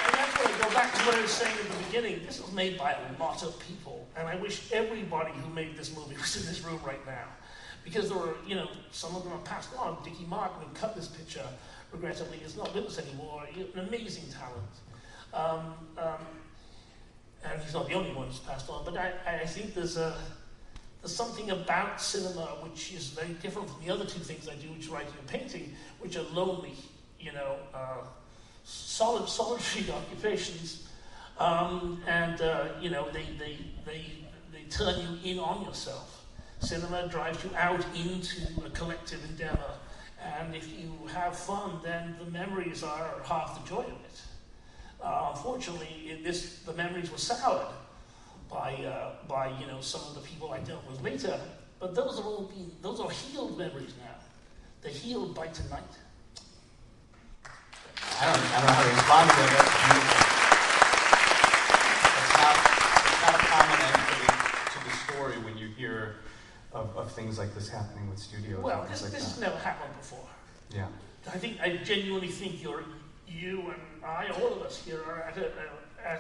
And that's where I go back to what I was saying at the beginning. This was made by a lot of people, and I wish everybody who made this movie was in this room right now. Because there were, some of them are passed on. Dickie Martin, who cut this picture, regrettably is not with us anymore. An amazing talent. And he's not the only one who's passed on, but I think there's something about cinema which is very different from the other two things I do, which is writing and painting, which are lonely, solitary occupations, and they turn you in on yourself. Cinema drives you out into a collective endeavor, and if you have fun, then the memories are half the joy of it. Unfortunately, the memories were soured by some of the people I dealt with later, but those are healed memories now. They're healed by tonight. I don't know how to respond to it. It's not a common end to the story when you hear of things like this happening with studios. Well, this has never happened before. Yeah. I genuinely think you and I, all of us here, are at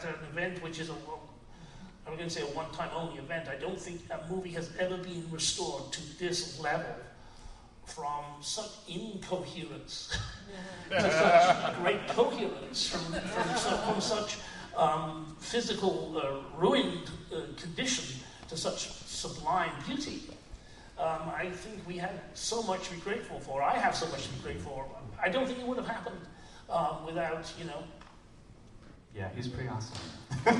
an event which is I'm going to say a one-time only event. I don't think a movie has ever been restored to this level from such incoherence, to such great coherence, from such physical ruined condition to such sublime beauty. I think we had so much to be grateful for. I have so much to be grateful for. I don't think it would have happened without, Yeah, he's pretty awesome. And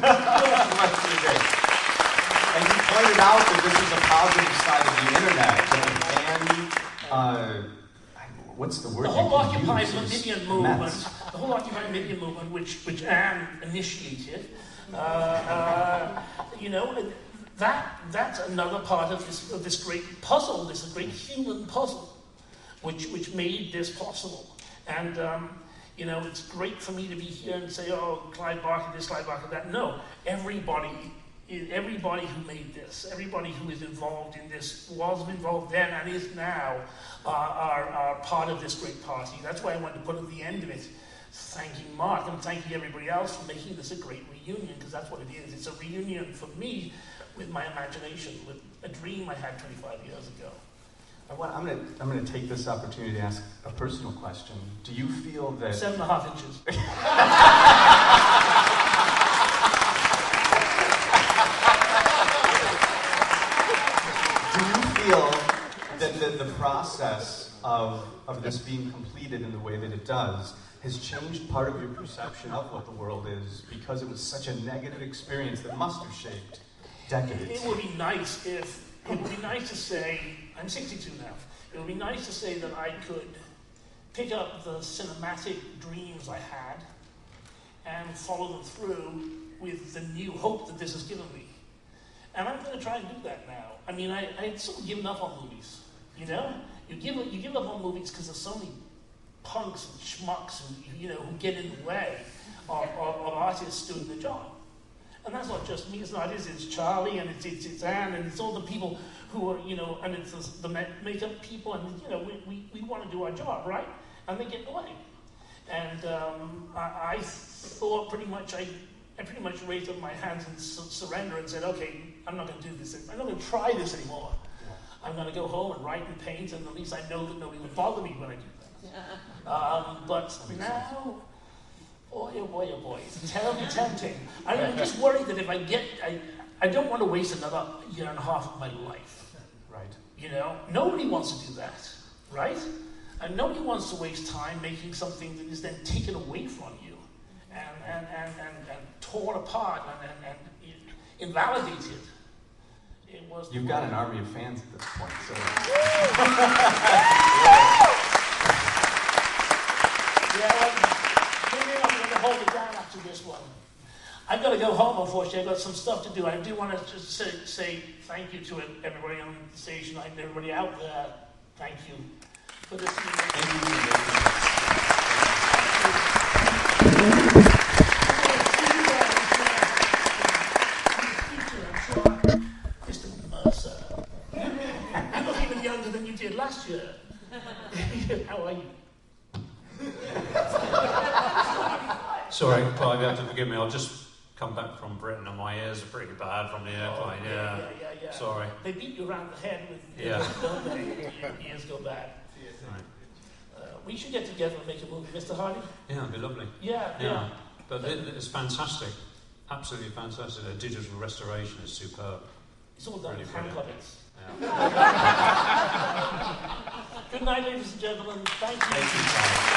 he pointed out that this is a positive side of the internet. And what's the word? The whole Occupy Meridian movement, which Anne initiated, that's another part of this great puzzle, this great human puzzle, which made this possible. And it's great for me to be here and say, oh, Clive Barker this, Clive Barker that. No, everybody who made this, everybody who is involved in this, was involved then and is now, are part of this great party. That's why I wanted to put at the end of it, thanking Mark and thanking everybody else for making this a great reunion, because that's what it is. It's a reunion for me with my imagination, with a dream I had 25 years ago. I'm going to take this opportunity to ask a personal question. Do you feel that 7.5 inches? Do you feel that the process of this being completed in the way that it does has changed part of your perception of what the world is, because it was such a negative experience that must have shaped decades? It would be nice to say, I'm 62 now, it would be nice to say that I could pick up the cinematic dreams I had and follow them through with the new hope that this has given me. And I'm going to try and do that now. I mean, I'd sort of given up on movies, You give up on movies because there's so many punks and schmucks who get in the way of artists doing the job. And that's not just me, it's Charlie, and it's Anne, and it's all the people who are, and it's the makeup people, and, we want to do our job, right? And they get away. And I thought pretty much, I pretty much raised up my hands in surrender and said, okay, I'm not going to do this. I'm not going to try this anymore. I'm going to go home and write and paint, and at least I know that nobody will bother me when I do things. But now, boy, oh boy, oh boy, it's terribly tempting. I'm just worried that if I don't want to waste another year and a half of my life. Right. Nobody wants to do that, right? And nobody wants to waste time making something that is then taken away from you and torn apart and invalidated. You've got an army of fans at this point, so. Maybe I'm going to hold it down after this one. I've got to go home, unfortunately. I've got some stuff to do. I do want to just say thank you to everybody on the station and everybody out there. Thank you for this evening. Mr. Mercer. You look even younger than you did last year. How are you? Sorry, Clive, you have to forgive me. I've just come back from Britain and my ears are pretty bad from the airplane. Yeah. Sorry. They beat you around the head with don't they? Your ears go bad. Right. We should get together and make a movie, Mr. Hardie. Yeah, it'd be lovely. Yeah. But it's fantastic. Absolutely fantastic. The digital restoration is superb. It's all done Really with hand brilliant. puppets. Yeah. Good night, ladies and gentlemen. Thank you. Thank you, Clive.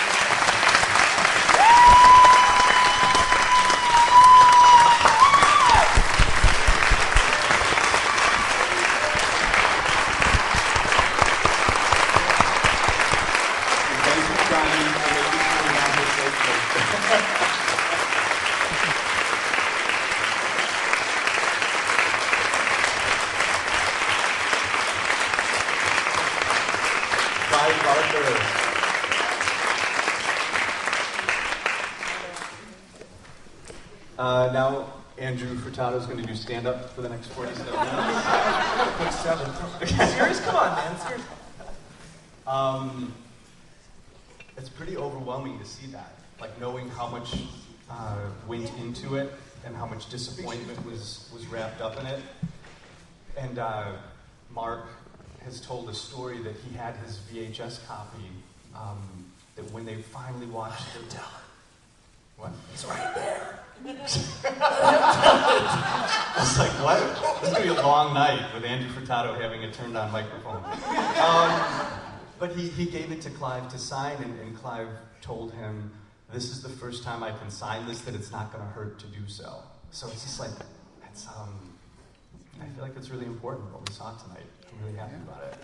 Clive Barker. Now, Andrew Furtado is going to do stand-up for the next 47 minutes. Quick 7. Serious? Come on, man. Serious. It's pretty overwhelming to see that. Like, knowing how much went into it and how much disappointment was wrapped up in it. And Mark has told a story that he had his VHS copy that when they finally watched it. Tell her. What? It's right there. I was like, what? This is going to be a long night with Andrew Furtado having a turned on microphone. But he gave it to Clive to sign, and Clive told him, this is the first time I can sign this, that it's not going to hurt to do so. So it's just like, it's, I feel like it's really important what we saw tonight. I'm really happy about it.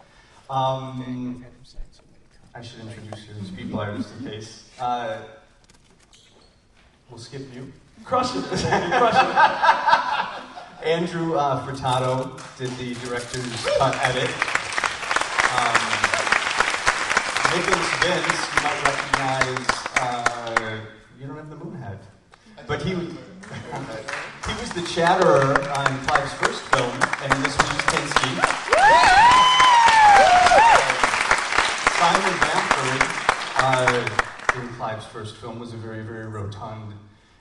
I should introduce you to these people, just in case. We'll skip you. Crush it. Crush it. Andrew Furtado did the director's cut edit. Nicholas Vince, you might recognize, you don't have the Moonhead, but he was the chatterer on Clive's first film, and this was Kinski. Simon Bamford, in Clive's first film, was a very, very rotund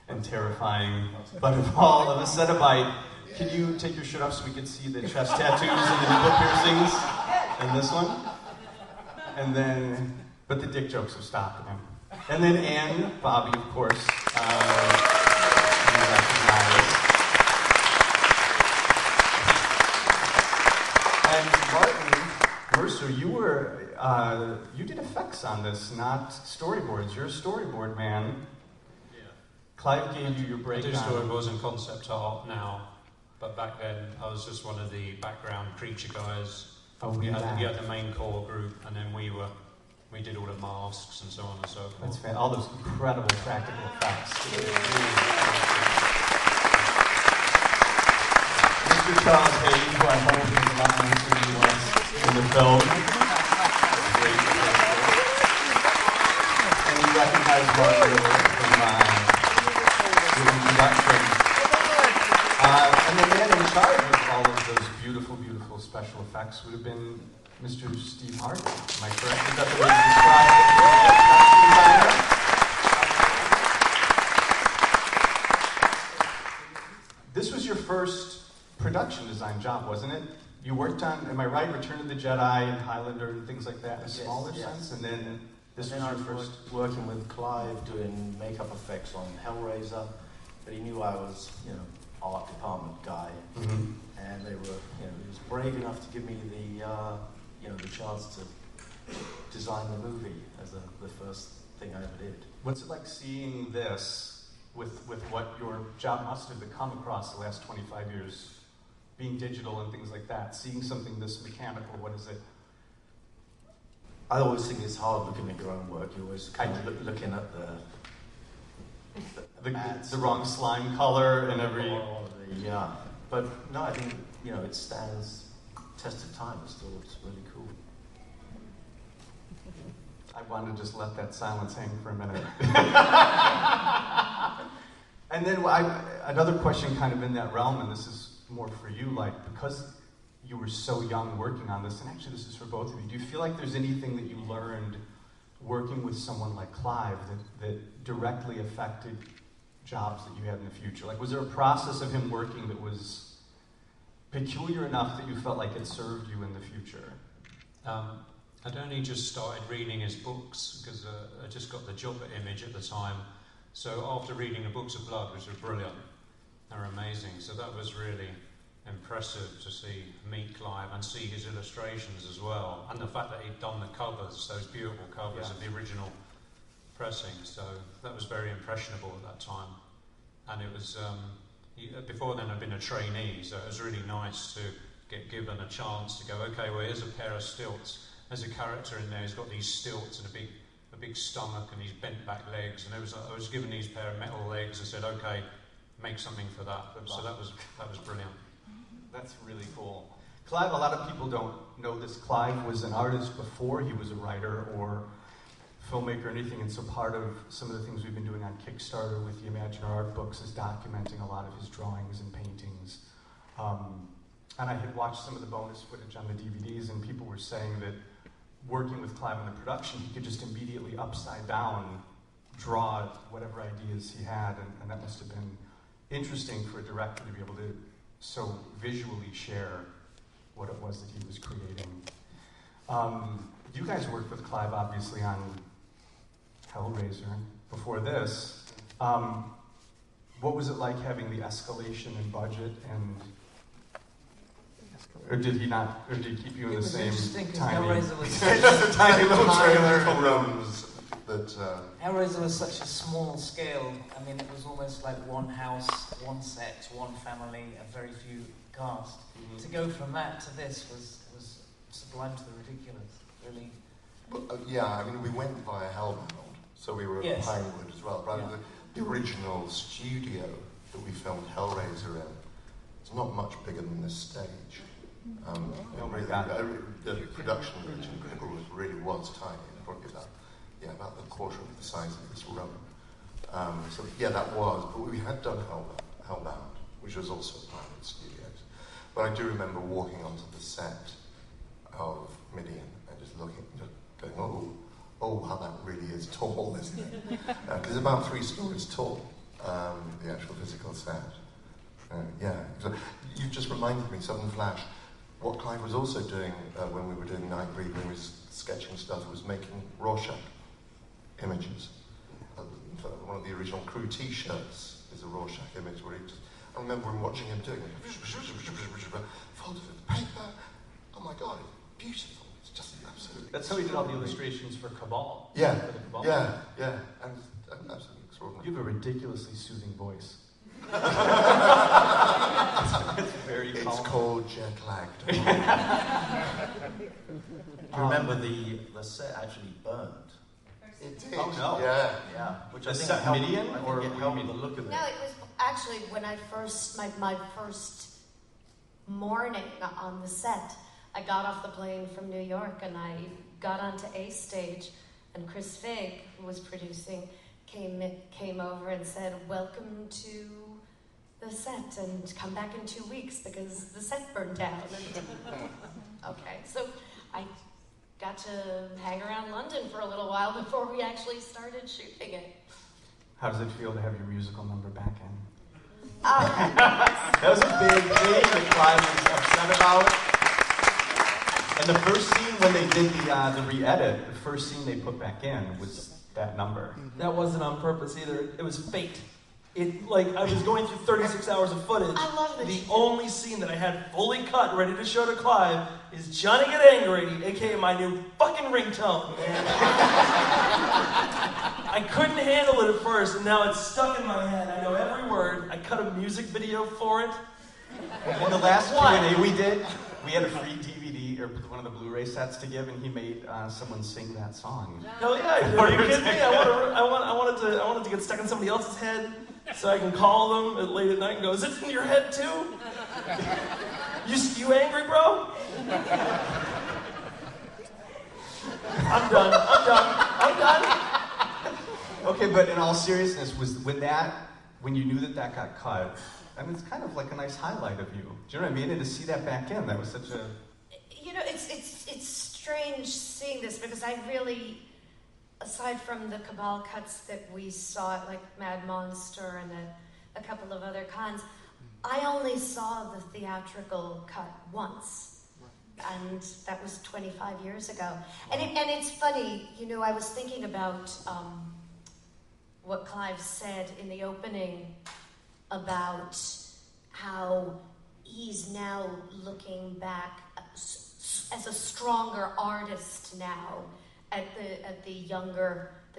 and terrifying, but of a Cenobite. Can you take your shirt off so we can see the chest tattoos and the nipple piercings in this one? And then, but the dick jokes have stopped him. And then Anne, Bobby, of course, you recognize. And Martin Mercer, you did effects on this, not storyboards. You're a storyboard man. Yeah. Clive gave you your I breakdown. do storyboards and concept art now, but back then I was just one of the background creature guys. You had the main core group, and then we did all the masks and so on and so forth. That's fantastic. All those incredible practical effects. Mr. Charles Hayes, who I hope is a lot nicer than he was in the film. Great. And we recognize Mark from the introduction. charge of all of those beautiful, beautiful special effects would have been Mr. Steve Hardie. Am I correct? Is that the way you describe it? This was your first production design job, wasn't it? You worked on, am I right, Return of the Jedi and Highlander and things like that in a smaller sense? And then this was your first... working with Clive, doing makeup effects on Hellraiser, but he knew I was, art department guy, and they were, he was brave enough to give me the chance to design the movie as the first thing I ever did. What's it like seeing this with what your job must have become across the last 25 years? Being digital and things like that, seeing something this mechanical, what is it? I always think it's hard looking at your own work. You're always kind of looking at the wrong slime color and every... Yeah, but no, I think, it stands test of time. It's really cool. I wanted to just let that silence hang for a minute. And then another question kind of in that realm, and this is more for you, because you were so young working on this, and actually this is for both of you, do you feel like there's anything that you learned working with someone like Clive that directly affected jobs that you had in the future? Was there a process of him working that was peculiar enough that you felt like it served you in the future? I'd only just started reading his books because I just got the job at Image at the time. So after reading the Books of Blood, which were brilliant, they're amazing. So that was really impressive to meet Clive and see his illustrations as well, and the fact that he'd done the covers, those beautiful covers of the original pressing. So that was very impressionable at that time. And it was before then I'd been a trainee, so it was really nice to get given a chance to go, okay, well here's a pair of stilts. There's a character in there who's got these stilts and a big stomach and these bent back legs, and I was given these pair of metal legs and said, okay, make something for that. So that was brilliant. That's really cool. Clive, a lot of people don't know this. Clive was an artist before he was a writer or filmmaker or anything, and so part of some of the things we've been doing on Kickstarter with the Imagine Our Art books is documenting a lot of his drawings and paintings. And I had watched some of the bonus footage on the DVDs, and people were saying that working with Clive in the production, he could just immediately upside down draw whatever ideas he had, and that must have been interesting for a director to be able to so visually share what it was that he was creating. You guys worked with Clive, obviously, on Hellraiser. Before this, what was it like having the escalation in budget, or did he not? Or did he keep you in the same tiny, tiny little trailer rooms? Hellraiser was such a small scale. I mean, it was almost like one house, one set, one family, a very few cast. To go from that to this was sublime to the ridiculous, really. Well, yeah, I mean, we went via Hellbound, so we were at Pinewood as well. But the original studio that we filmed Hellraiser in, it's not much bigger than this stage. The production really was tiny, probably about the quarter of the size of this room. So yeah, that was, but we had done Hellbound, which was also at Pinewood Studios. But I do remember walking onto the set of Midian and just looking, just going, oh, wow, that really is tall, isn't it? Because it's about 3 stories tall, the actual physical set. So you just reminded me, sudden flash, what Clive was also doing when we were doing Nightbreed, when he was sketching stuff, was making Rorschach images. One of the original crew T-shirts is a Rorschach image where he just, I remember him watching him doing it, folded the paper, oh my god, it's beautiful, it's just absolutely... That's how he did all the illustrations for Cabal. Yeah, for the Cabal. yeah, and absolutely extraordinary. You have a ridiculously soothing voice. It's called jet lagged. Do you remember the set actually burned? It did. Oh no! Yeah. Which the I think set helped, Midian, or it helped the look of it. No, it was actually when I first my first morning on the set. I got off the plane from New York and I got onto A stage, and Chris Figg, who was producing, came over and said, "Welcome to the set and come back in 2 weeks because the set burned down. Okay, so I got to hang around London for a little while before we actually started shooting it. How does it feel to have your musical number back in? That was a big thing that Clive was upset about. And the first scene when they did the re-edit, the first scene they put back in was that number. That wasn't on purpose either. It was fate. I was going through 36 hours of footage. I love this. The only scene that I had fully cut, ready to show to Clive, is Johnny Get Angry, aka my new fucking ringtone. I couldn't handle it at first, and now it's stuck in my head. I know every word. I cut a music video for it. And the last Q&A we did, we had a free DVD or one of the Blu-ray sets to give, and he made someone sing that song. Hell yeah! Are you kidding me? I wanted to get stuck in somebody else's head, so I can call them late at night and go, "Is it in your head too? You angry, bro?" I'm done. Okay, but in all seriousness, was when you knew that got cut, I mean, it's kind of like a nice highlight of you. Do you know what I mean? And to see that back in, that was such a... It's strange seeing this because I really, aside from the Cabal cuts that we saw at like Mad Monster and a couple of other cons, I only saw the theatrical cut once. And that was 25 years ago. And it's funny, I was thinking about what Clive said in the opening about how he's now looking back as a stronger artist now at the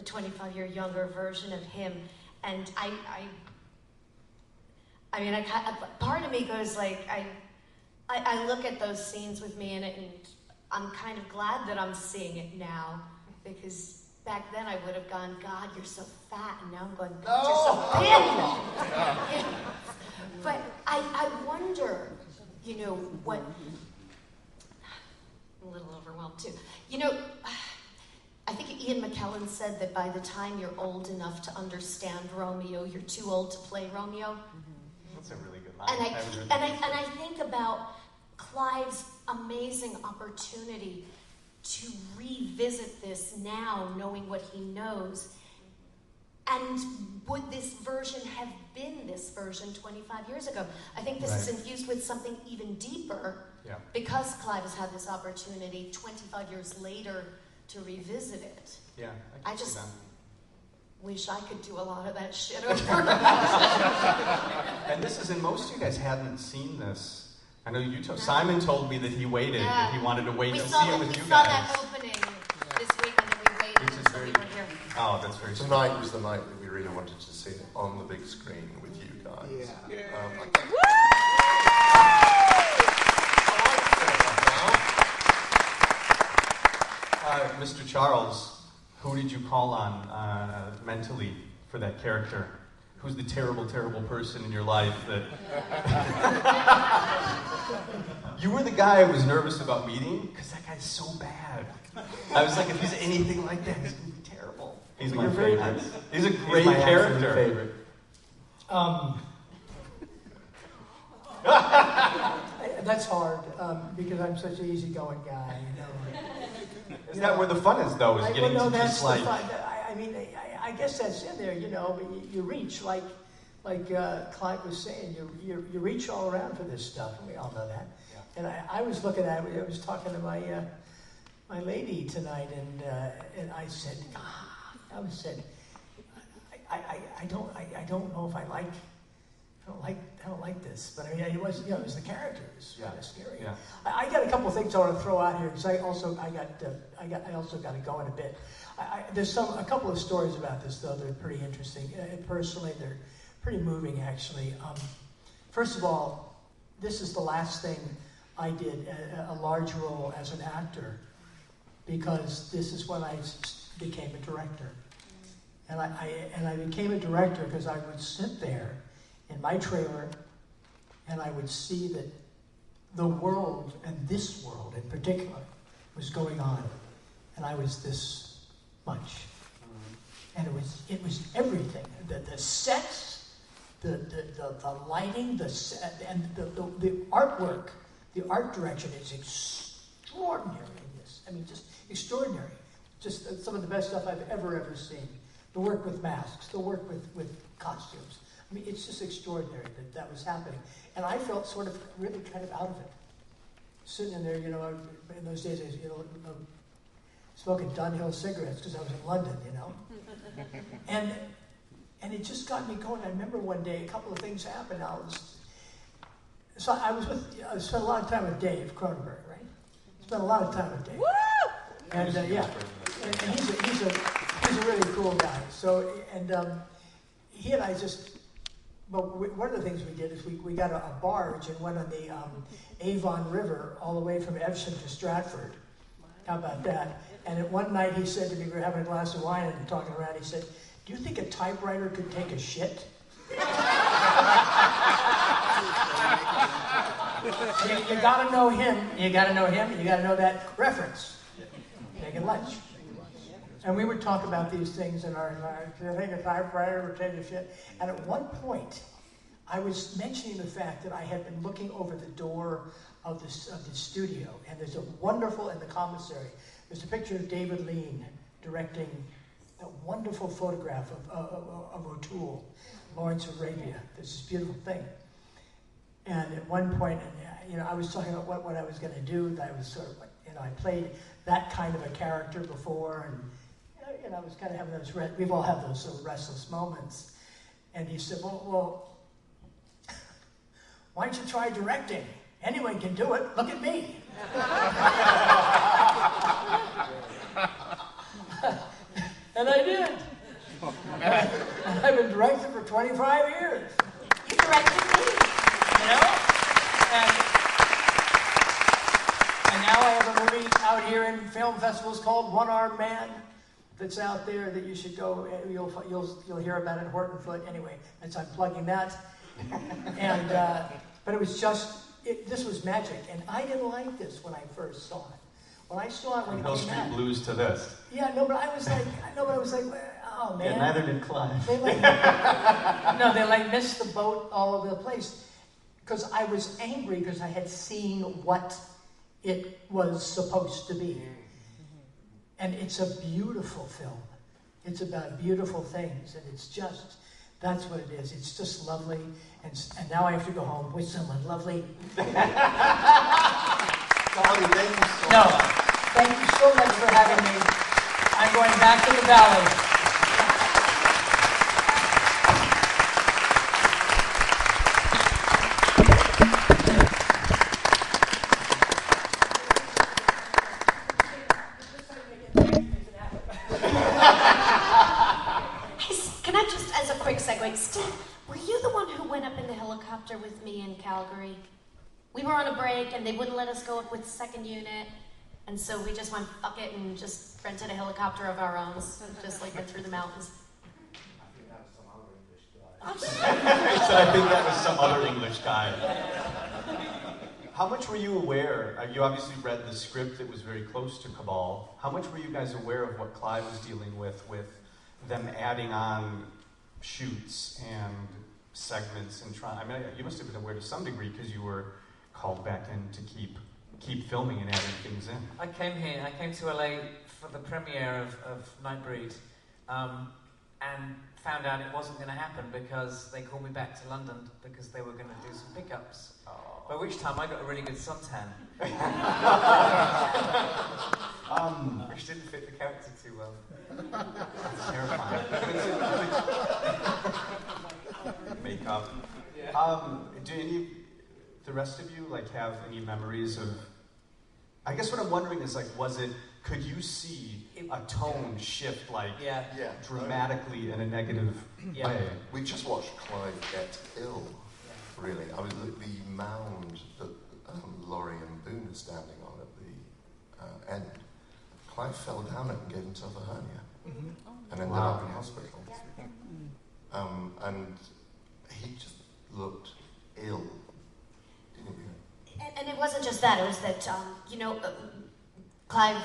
25-year younger version of him. And part of me goes like, I look at those scenes with me in it, and I'm kind of glad that I'm seeing it now, because back then I would have gone, God, you're so fat, and now I'm going, God, you're so thin. But I wonder, what, I'm a little overwhelmed too. I think Ian McKellen said that by the time you're old enough to understand Romeo, you're too old to play Romeo. That's a really good line. And I think about Clive's amazing opportunity to revisit this now, knowing what he knows. And would this version have been this version 25 years ago? I think this is infused with something even deeper, because Clive has had this opportunity 25 years later to revisit it. Yeah, I just wish I could do a lot of that shit over. And this is, and most of you guys hadn't seen this. I know you Simon told me that he waited, that he wanted to wait to see it with you guys. We saw that opening this week, and then we waited until we were here. Oh, that's very sweet. Tonight was the night that we really wanted to see it on the big screen with you guys. Mr. Charles, who did you call on mentally for that character? Who's the terrible, terrible person in your life that... You were the guy I was nervous about meeting, because that guy's so bad. I was like, if he's anything like that, he's going to be terrible. He's my favorite. He's a great character. Favorite. That's hard, because I'm such an easygoing guy, Isn't that where the fun is, though, is getting to just like... I guess that's in there, but you reach, like Clive was saying, you reach all around for this stuff, and we all know that. Yeah. And I was looking at it, I was talking to my lady tonight, and I said, I don't know if I don't like this, but I mean, it was the character. It was kind of scary. Yeah. I got a couple of things I want to throw out here, because I also got to go in a bit. There's a couple of stories about this, though. They're pretty interesting. Personally, they're pretty moving, actually. First of all, this is the last thing I did, a large role as an actor, because this is when I became a director. And I became a director because I would sit there in my trailer, and I would see that the world, and this world in particular, was going on, and I was this much, and it was everything. The sets, the lighting, and the artwork, the art direction is extraordinary in this. I mean, just extraordinary. Just some of the best stuff I've ever seen. The work with masks, the work with costumes. I mean, it's just extraordinary that was happening. And I felt sort of really kind of out of it. Sitting in there, you know, in those days, you know, smoking Dunhill cigarettes because I was in London, you know. And it just got me going. I remember one day a couple of things happened. I spent a lot of time with Dave Cronenberg, right? Spent a lot of time with Dave. Woo! And yeah, and he's a really cool guy. So he and I just, well, one of the things we did is we got a barge and went on the Avon River all the way from Evesham to Stratford. How about that? And at one night he said to me, we were having a glass of wine and talking around, he said, "Do you think a typewriter could take a shit?" You gotta know him. You gotta know him. You gotta know that reference. Taking lunch. And we would talk about these things in our lives. Do you think a typewriter would take a shit? And at one point, I was mentioning the fact that I had been looking over the door of the studio, and there's a wonderful, in the commissary, there's a picture of David Lean directing a wonderful photograph of O'Toole, Lawrence of Arabia. There's this beautiful thing. And at one point, you know, I was talking about what I was going to do. I was sort of, you know, I played that kind of a character before, and you know, I was kind of having those. We've all had those sort of restless moments. And he said, "Well, why don't you try directing? Anyone can do it. Look at me." And I did. And I've been directing for 25 years. You directed me. You know? And now I have a movie out here in film festivals called One Armed Man that's out there that you should go, you'll hear about it, Horton Foot. Anyway, as I'm plugging that. And, but it was just, this was magic. And I didn't like this when I first saw it. When I saw it when it Hill came Street out. Blues to this. Yeah, no, but I was like, oh man. Yeah, neither did Clive. They missed the boat all over the place. Because I was angry because I had seen what it was supposed to be. And it's a beautiful film. It's about beautiful things, and it's just, that's what it is. It's just lovely, and now I have to go home with someone lovely. Thank you so much for having me. I'm going back to the valley. Can I just, as a quick segue, Steve, were you the one who went up in the helicopter with me in Calgary? We were on a break and they wouldn't let us go up with the second unit, and so we just went fuck it and just rented a helicopter of our own, just like went through the mountains. I think that was some other English guy. How much were you aware? You obviously read the script that was very close to Cabal. How much were you guys aware of what Clive was dealing with them adding on shoots and segments and trying? I mean, you must have been aware to some degree because you were called back in to keep filming and adding things in. I came to LA for the premiere of Nightbreed, and found out it wasn't going to happen because they called me back to London because they were going to do some pickups. By which time I got a really good suntan. Which didn't fit the character too well. That's terrifying. Makeup. Do the rest of you have any memories of? I guess what I'm wondering is could you see a tone shift dramatically in a negative way? We just watched Clive get ill. Really, I was the mound that Laurie and Boone are standing on at the end. Clive fell down it and gave himself a hernia, and ended up in hospital. And he just looked ill. And it wasn't just that, it was that, Clive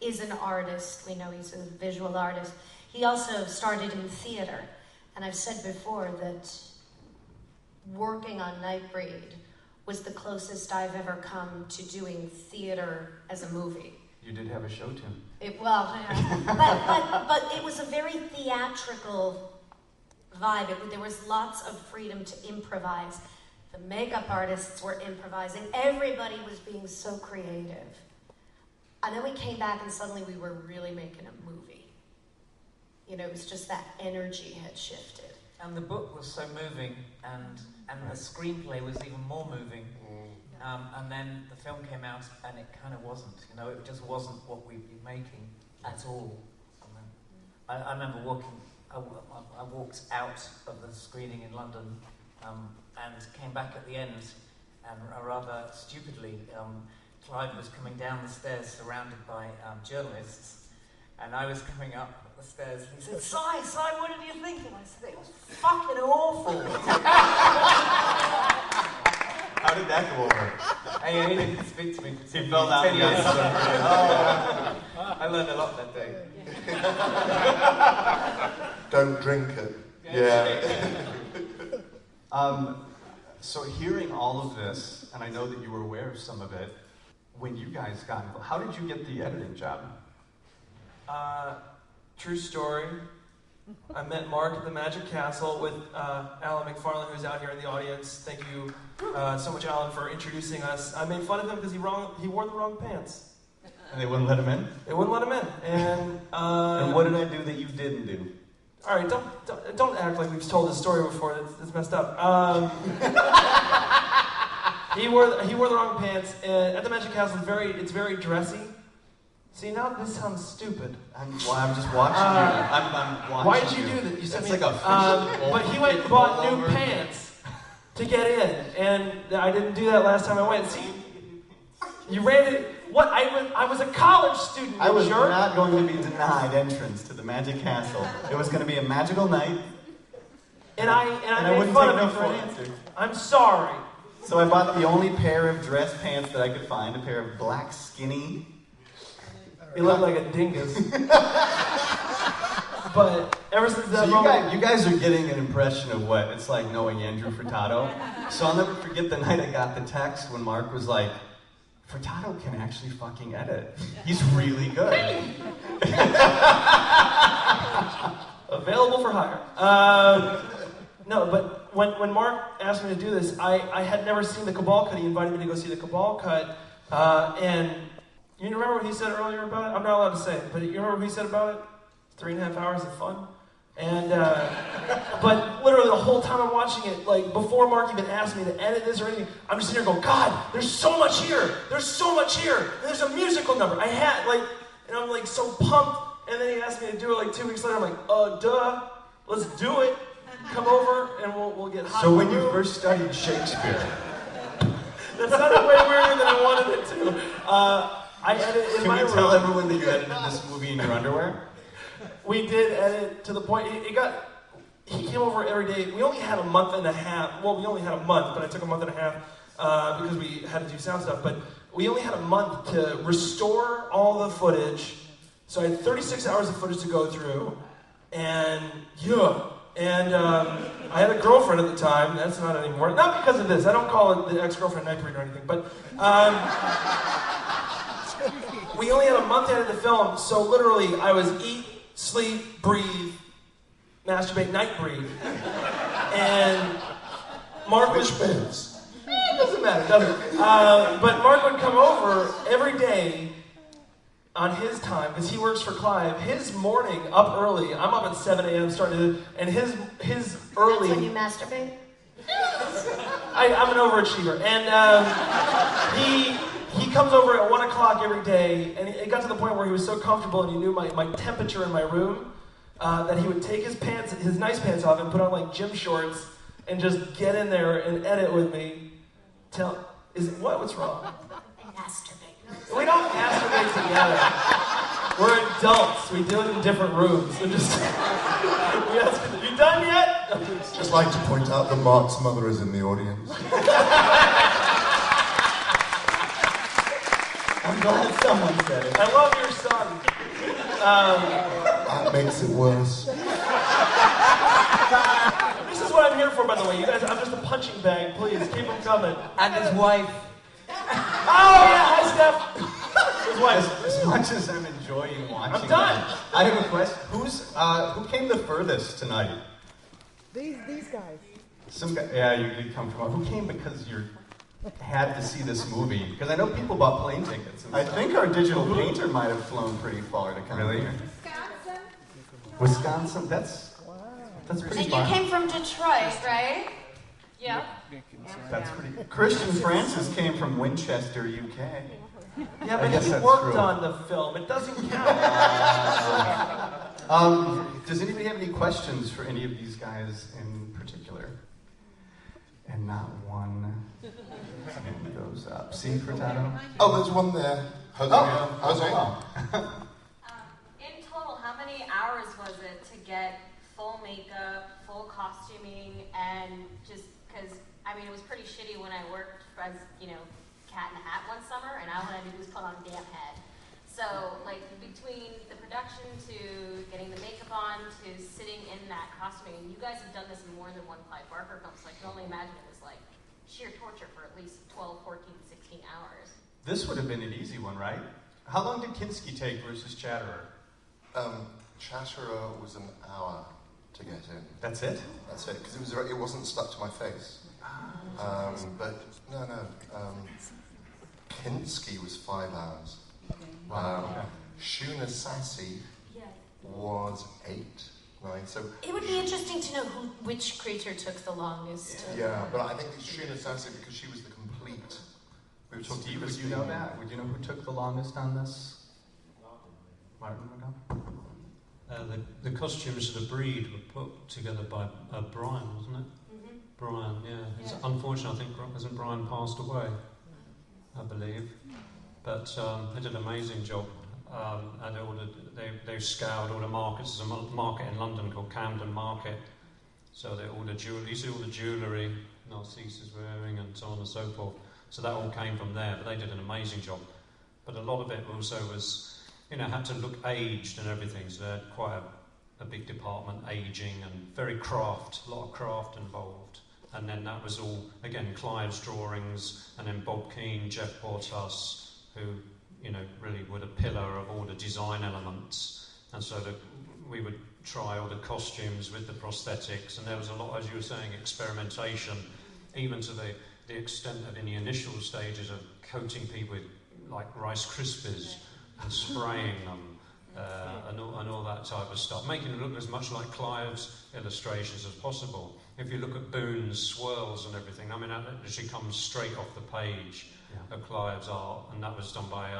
is an artist. We know he's a visual artist. He also started in theater. And I've said before that working on Nightbreed was the closest I've ever come to doing theater as a movie. You did have a show tune. But it was a very theatrical vibe. There was lots of freedom to improvise. The makeup artists were improvising. Everybody was being so creative. And then we came back and suddenly we were really making a movie. You know, it was just that energy had shifted. And the book was so moving, and the screenplay was even more moving. And then the film came out, and it kind of wasn't. You know, it just wasn't what we'd been making at all. I remember walking. I walked out of the screening in London, and came back at the end, and rather stupidly, Clive was coming down the stairs surrounded by journalists, and I was coming up the stairs, and he said, Si, what did you think? And I said, it was fucking awful. How did that go over? Hey, he didn't speak to me for 10 He fell down the years. I learned a lot that day. Don't drink it. Yeah. So hearing all of this, and I know that you were aware of some of it, when you guys got involved, how did you get the editing job? True story. I met Mark at the Magic Castle with Alan McFarlane, who's out here in the audience. Thank you so much, Alan, for introducing us. I made fun of him because he wore the wrong pants. And they wouldn't let him in? They wouldn't let him in. And what did I do that you didn't do? All right, don't act like we've told this story before. It's messed up. He wore the wrong pants, and at the Magic Castle, it's very dressy. See, now this sounds stupid. I'm just watching you. I'm watching Why did you do that? You said That's me. like a but he went and bought new pants to get in, and I didn't do that last time I went. See, you ran it. What? I was a college student. I was jerk. not going to be denied entrance to the Magic Castle. It was going to be a magical night. And I made wouldn't fun take of no you for an for it. answer. I'm sorry. So I bought the only pair of dress pants that I could find, a pair of black skinny. He looked like a dingus. But ever since that So moment... you guys are getting an impression of what it's like knowing Andrew Furtado. So I'll never forget the night I got the text when Mark was like, Furtado can actually fucking edit. He's really good. Available for hire. No, but when Mark asked me to do this, I had never seen the Cabal cut. He invited me to go see the Cabal cut. And you remember what he said earlier about it? I'm not allowed to say it, but you remember what he said about it? 3.5 hours of fun. And, but literally the whole time I'm watching it, like before Mark even asked me to edit this or anything, I'm just sitting here going, God, there's so much here. There's so much here. And there's a musical number. And I'm like so pumped. And then he asked me to do it like 2 weeks later. I'm like, duh, let's do it. Come over and we'll get hot. So when you first studied Shakespeare. That sounded way weirder than I wanted it to. I edited in my room. Can you tell everyone that you edited this movie in your underwear? We did edit to the point, he came over every day. We only had a month and a half. Well, we only had a month, but I took a month and a half because we had to do sound stuff. But we only had a month to restore all the footage. So I had 36 hours of footage to go through. And I had a girlfriend at the time. That's not anymore. Not because of this. I don't call it the ex-girlfriend Nightbreed or anything. But we only had a month to edit the film. So literally, I was eat, sleep, breathe, masturbate, Nightbreed. And Mark was... It doesn't matter, does it? But Mark would come over every day on his time, because he works for Clive. His morning, up early, I'm up at 7 a.m. starting to... And his early... That's when you masturbate? I'm an overachiever. And he comes over at 1 o'clock every day, and it got to the point where he was so comfortable and he knew my temperature in my room that he would take his nice pants off and put on like gym shorts and just get in there and edit with me. What's wrong? Masturbate. We don't masturbate together. We're adults. We do it in different rooms. We ask, you done yet? Just like to point out that Mark's mother is in the audience. I'm glad someone said it. I love your son. That makes it worse. This is what I'm here for, by the way. You guys, I'm just a punching bag. Please, keep them coming. And his wife. Oh, yeah, hi, Steph. His wife. As much as I'm enjoying watching I'm done. that, I have a question. Who came the furthest tonight? These guys. Some guy, yeah, you did come from. Who came because you had to see this movie? Because I know people bought plane tickets. I think our digital painter might have flown pretty far to come here. Wisconsin. That's pretty And you far. came from Detroit, right? Yeah. That's pretty. Christian Francis came from Winchester, UK. Yeah, I but guess he that's worked true. on the film. It doesn't count. Does anybody have any questions for any of these guys in particular? And not one hand goes up. See, Furtado? Oh, there's one there. Jose. In total, how many hours was it to get full makeup, full costuming, and just because, I mean, it was pretty shitty when I worked as, Cat in the Hat one summer, and all I had to do was put on a damn head. So, like, between the production to getting the makeup on to sitting in that costuming, and you guys have done this in more than one Clive Barker film, so I can only imagine it was like sheer torture for at least 12, 14, 16 hours. This would have been an easy one, right? How long did Kinski take versus Chatterer? Chatterer was an hour to get in. That's it? That's it, because it wasn't stuck to my face. But no. Kinski was 5 hours. Wow. Shuna Sassy was 8, 9. So It would be interesting to know which creature took the longest. Yeah, but I think it's Shuna Sassy because she was the complete. Would you know that? Would you know who took the longest on this? Martin McGowan? The costumes of the breed were put together by Brian, wasn't it? Mm-hmm. Brian, yeah. It's unfortunate, I think, hasn't Brian passed away? I believe. But they did an amazing job. And they scoured all the markets. There's a market in London called Camden Market. So they all the jewellery, you see all the jewellery Narcissus is wearing and so on and so forth. So that all came from there, but they did an amazing job. But a lot of it also was, had to look aged and everything. So they had quite a big department, aging and a lot of craft involved. And then that was all, again, Clive's drawings, and then Bob Keane, Jeff Portas, who, really were the pillar of all the design elements. And so we would try all the costumes with the prosthetics, and there was a lot, as you were saying, experimentation, even to the extent of in the initial stages of coating people with, like, Rice Krispies and spraying them, and all that type of stuff, making it look as much like Clive's illustrations as possible. If you look at Boone's swirls and everything, I mean, that literally comes straight off the page of Clive's art, and that was done by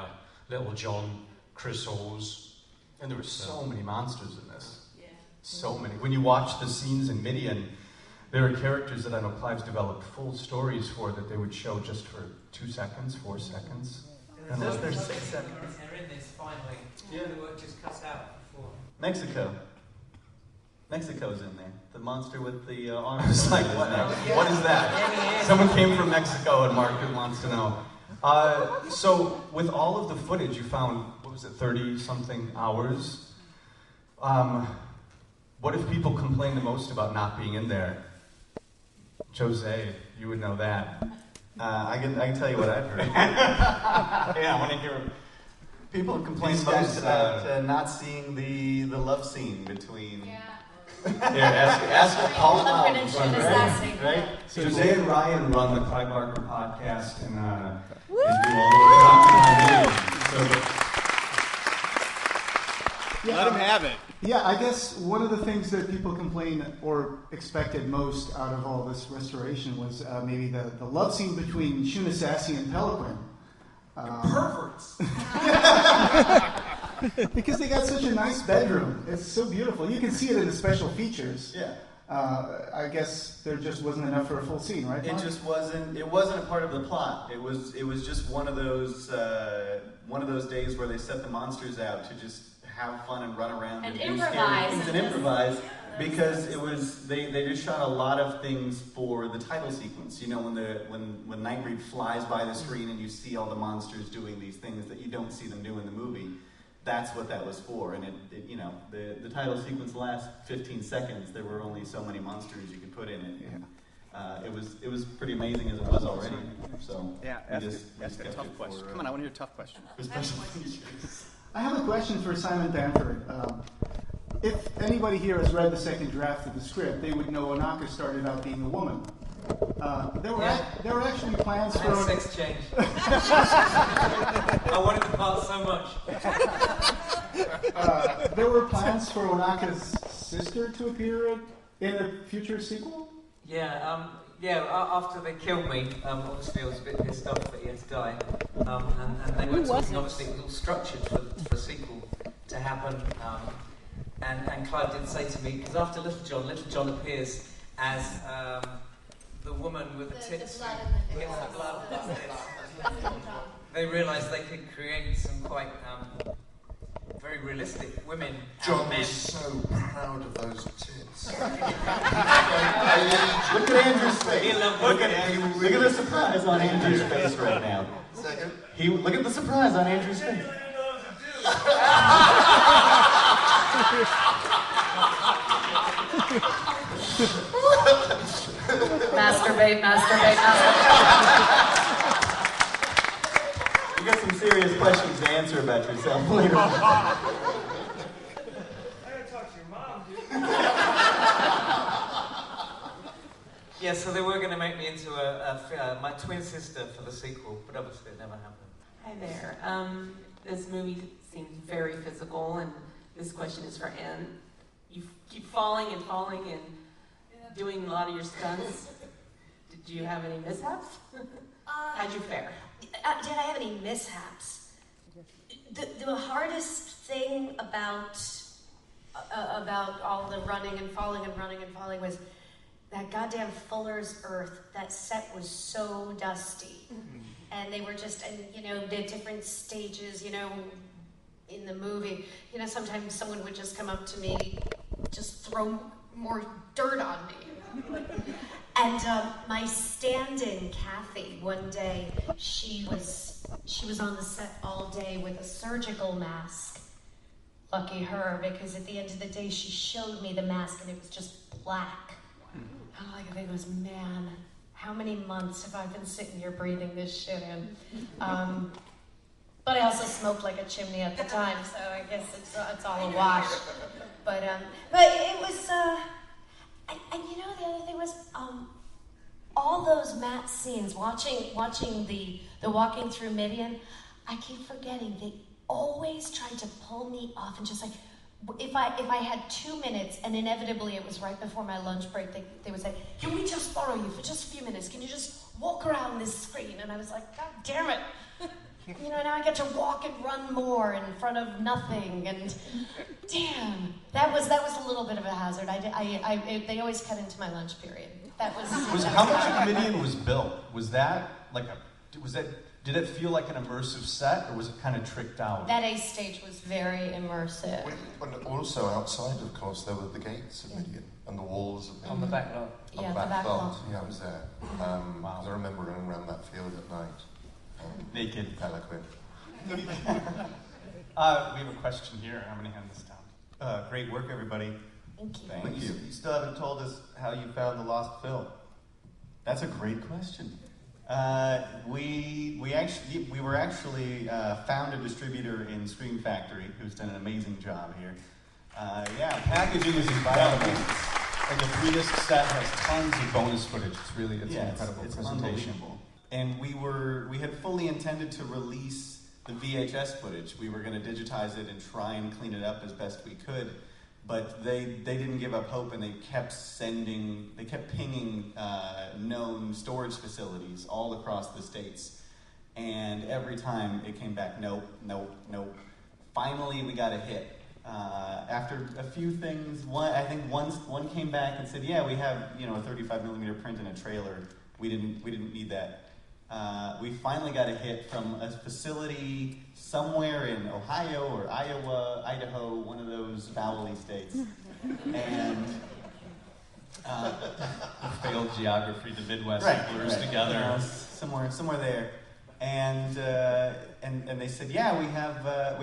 Little John, Chris Halls. And there were so many monsters in this. Yeah. So many. When you watch the scenes in Midian, there are characters that I know Clive's developed full stories for that they would show just for 2 seconds, 4 seconds. And there's 6 seconds. They're in this finally. Yeah. The work just cut out before. Mexico's in there. The monster with the arms like what is that? Someone came from Mexico and Mark wants to know. So with all of the footage you found, 30-something hours? What if people complain the most about not being in there? Jose, you would know that. I can tell you what I've heard. Yeah, I want to hear. People have complained most about not seeing the love scene between. Yeah. ask Paul. Right? So Jose and Ryan run the Clive Barker podcast, and they do all Yeah, let him have it. Yeah, I guess one of the things that people complained or expected most out of all this restoration was maybe the love scene between Shuna Sassy and Pelican. Perverts! Because they got such a nice bedroom. It's so beautiful. You can see it in the special features. Yeah. I guess there just wasn't enough for a full scene, right? It just wasn't. It wasn't a part of the plot. It was just one of those days where they set the monsters out to just have fun and run around and do improvise scary things and improvise. Because it was they just shot a lot of things for the title sequence. You know, when Nightbreed flies by the screen and you see all the monsters doing these things that you don't see them do in the movie. that's what that was for. And it you know, the title sequence lasts 15 seconds. There were only so many monsters you could put in it. And, it was pretty amazing as it was already. So yeah, ask a tough question. Come on, I want to hear a tough question. I have a question for Simon Bamford. If anybody here has read the second draft of the script, they would know Onaka started out being a woman. There were actually plans for sex change. I wanted the part so much. There were plans for Onaka's sister to appear in a future sequel? Yeah, after they killed me, obviously I was a bit pissed off that he had to die. And they were talking, obviously, it was all structured for a sequel to happen. And Clive did say to me, because after Little John appears as the woman with the tits. He gets the blood. They realised they could create some quite very realistic women. John men. was so proud of those tits. Look at Andrew's face. Look at the surprise on Andrew's face right now. Second. Look at the surprise on Andrew's face. Masturbate. You got some serious questions to answer about yourself later. I gotta talk to your mom, dude. Yeah, so they were going to make me into my twin sister for the sequel, but obviously it never happened. Hi there. This movie seems very physical, and this question is for Anne. You keep falling and doing a lot of your stunts. Did you have any mishaps? How'd you fare? Did I have any mishaps? The hardest thing about all the running and falling was that goddamn Fuller's Earth. That set was so dusty. And they were just, the different stages, in the movie. Sometimes someone would just come up to me, just throw more dirt on me. And my stand-in, Kathy, one day, she was on the set all day with a surgical mask. Lucky her, because at the end of the day, she showed me the mask and it was just black. All I could think was, man, how many months have I been sitting here breathing this shit in? But I also smoked like a chimney at the time, so I guess it's all a wash. But it was, and the other thing was, all those Matt scenes, watching the walking through Midian, I keep forgetting they always tried to pull me off and just like, if I had 2 minutes, and inevitably it was right before my lunch break, they would say, can we just borrow you for just a few minutes? Can you just walk around this screen? And I was like, God damn it. Now I get to walk and run more in front of nothing, and damn, that was a little bit of a hazard. They always cut into my lunch period. How much of Midian was built? Was that did it feel like an immersive set, or was it kind of tricked out? That A stage was very immersive. And also outside, of course, there were the gates of Midian and the walls of Midian. On the back lot. On the back lot. Yeah, I was there. I remember running around that field at night. Naked. Eloquent. We have a question here. I'm going to hand this down. Great work, everybody. Thank you. You still haven't told us how you found the lost film. That's a great question. We were actually found a distributor in Scream Factory who's done an amazing job here. Packaging is incredible. And the 3-disc set has tons of bonus footage. It's an incredible it's presentation. And we had fully intended to release the VHS footage. We were going to digitize it and try and clean it up as best we could. But they didn't give up hope, and they kept pinging known storage facilities all across the states. And every time it came back, nope. Finally, we got a hit. After a few things, one came back and said, yeah, we have a 35mm print and a trailer. We didn't need that. We finally got a hit from a facility somewhere in Ohio or Iowa, Idaho, one of those vowel-y states. And failed geography, the Midwest blurs together. Somewhere there. And they said, yeah, we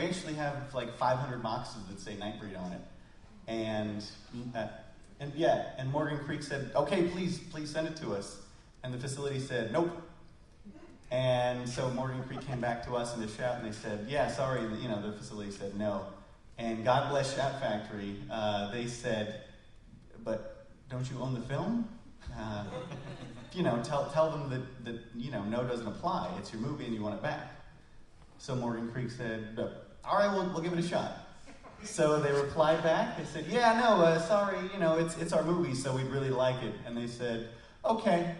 actually have like 500 boxes that say Nightbreed on it. And Morgan Creek said, okay, please send it to us. And the facility said, nope. And so Morgan Creek came back to us in the shop and they said, yeah, sorry, the facility said no. And God bless Shout Factory, they said, but don't you own the film? Tell them that no doesn't apply. It's your movie and you want it back. So Morgan Creek said, all right, we'll give it a shot. So they replied back. They said, yeah, no, sorry, it's our movie, so we'd really like it. And they said, okay.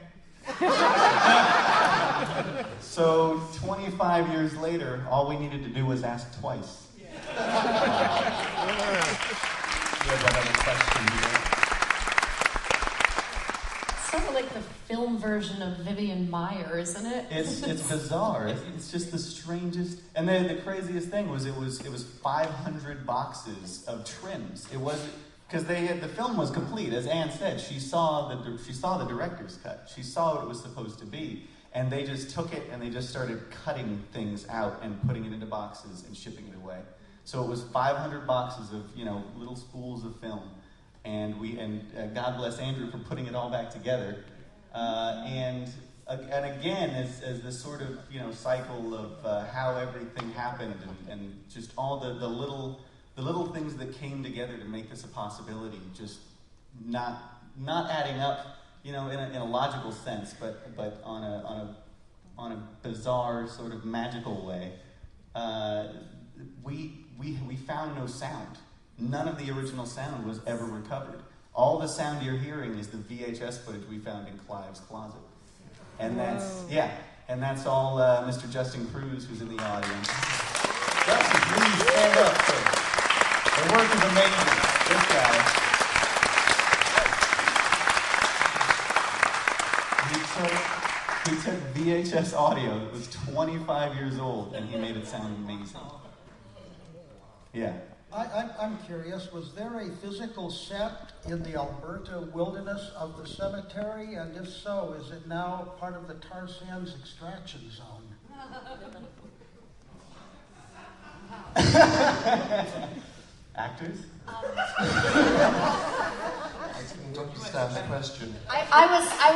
So 25 years later, all we needed to do was ask twice. You have another question here. Sort of like the film version of Vivian Maier, isn't it? It's bizarre. It's just the strangest. And then the craziest thing was it was 500 boxes of trims. It wasn't because the film was complete, as Anne said. She saw the director's cut. She saw what it was supposed to be, and they just took it and they just started cutting things out and putting it into boxes and shipping it away. So it was 500 boxes of little spools of film. And God bless Andrew for putting it all back together. And again, as this sort of cycle of how everything happened and just all the little things that came together to make this a possibility, just not adding up, in a logical sense, but on a bizarre sort of magical way. We found no sound. None of the original sound was ever recovered. All the sound you're hearing is the VHS footage we found in Clive's closet. And that's all Mr. Justin Cruz, who's in the audience. Justin, please stand up, sir. The work is amazing. This guy. He took VHS audio that was 25 years old and he made it sound amazing. Yeah. I'm curious, was there a physical set in the Alberta wilderness of the cemetery? And if so, is it now part of the tar sands extraction zone? Actors? I didn't understand the question. I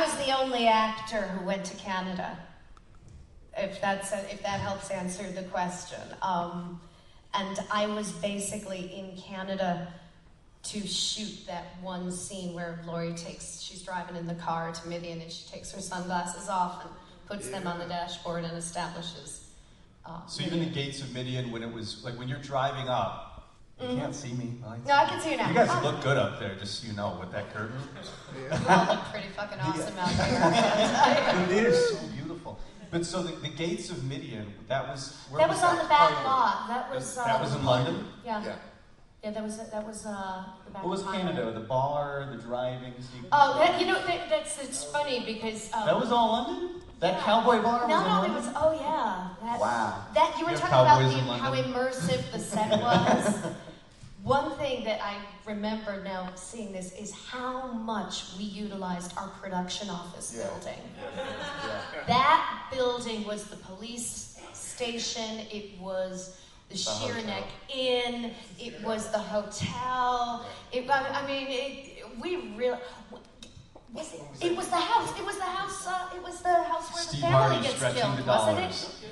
was the only actor who went to Canada. If that helps answer the question. And I was basically in Canada to shoot that one scene where Laurie she's driving in the car to Midian and she takes her sunglasses off and puts them on the dashboard and establishes. So even the gates of Midian, when it was, like when you're driving up, you can't see me. No, I can see you now. You guys look good up there, just so you know, with that curtain. You all look pretty fucking awesome out there. It is so beautiful. But so the gates of Midian, that was where that was on the back lot. That was in London. Yeah, that was the back. What was Canada? The bar, the driving. Oh, it's funny because that was all London. That cowboy bar. No, it was. Oh yeah. Wow. That you were talking about how immersive the set was. One thing that I remember now seeing this is how much we utilized our production office building. That building was the police station, it was the Sheerneck Inn, it was the hotel. It was the house. It was the house where Steve the family Hardie gets stretching killed, the wasn't dollars.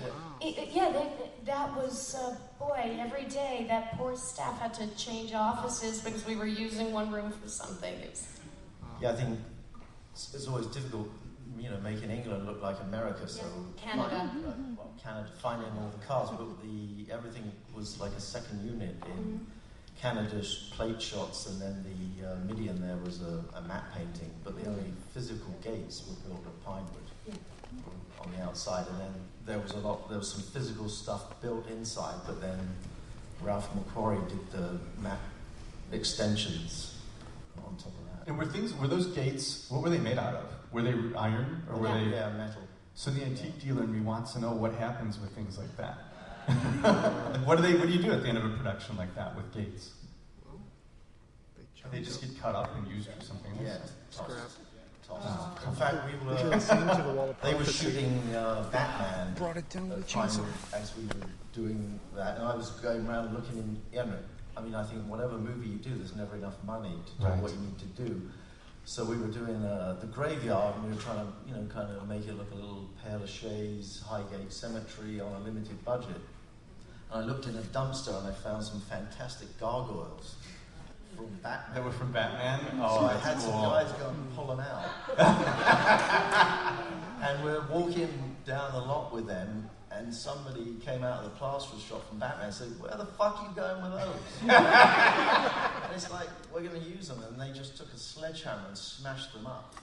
it? That was, boy, every day that poor staff had to change offices because we were using one room for something. Yeah, I think it's always difficult, making England look like America. So Canada. Canada, finding all the cars, but everything was like a second unit in Canada's plate shots, and then the Midian there was a matte painting, but the only physical gates were built at Pinewood on the outside, and then there was some physical stuff built inside, but then Ralph McQuarrie did the matte extensions on top of that. And were those gates, what were they made out of? Were they iron or were they? Yeah, metal. So the antique dealer in me wants to know what happens with things like that. What do you do at the end of a production like that with gates? They just get cut up and used for something else. Yeah, scrap. tossed. In fact, they were shooting Batman Brought it down with a time chainsaw. as we were doing that, and I was going around looking in. I mean, I think whatever movie you do, there's never enough money to do what you need to do. So we were doing the graveyard, and we were trying to, kind of make it look a little Père Lachaise, Highgate Cemetery on a limited budget. And I looked in a dumpster and I found some fantastic gargoyles from Batman. They were from Batman? So I had some guys go and pull them out. And we're walking down the lot with them, and somebody came out of the plasterer's shop from Batman and said, "Where the fuck are you going with those?" And it's like, we're going to use them, and they just took a sledgehammer and smashed them up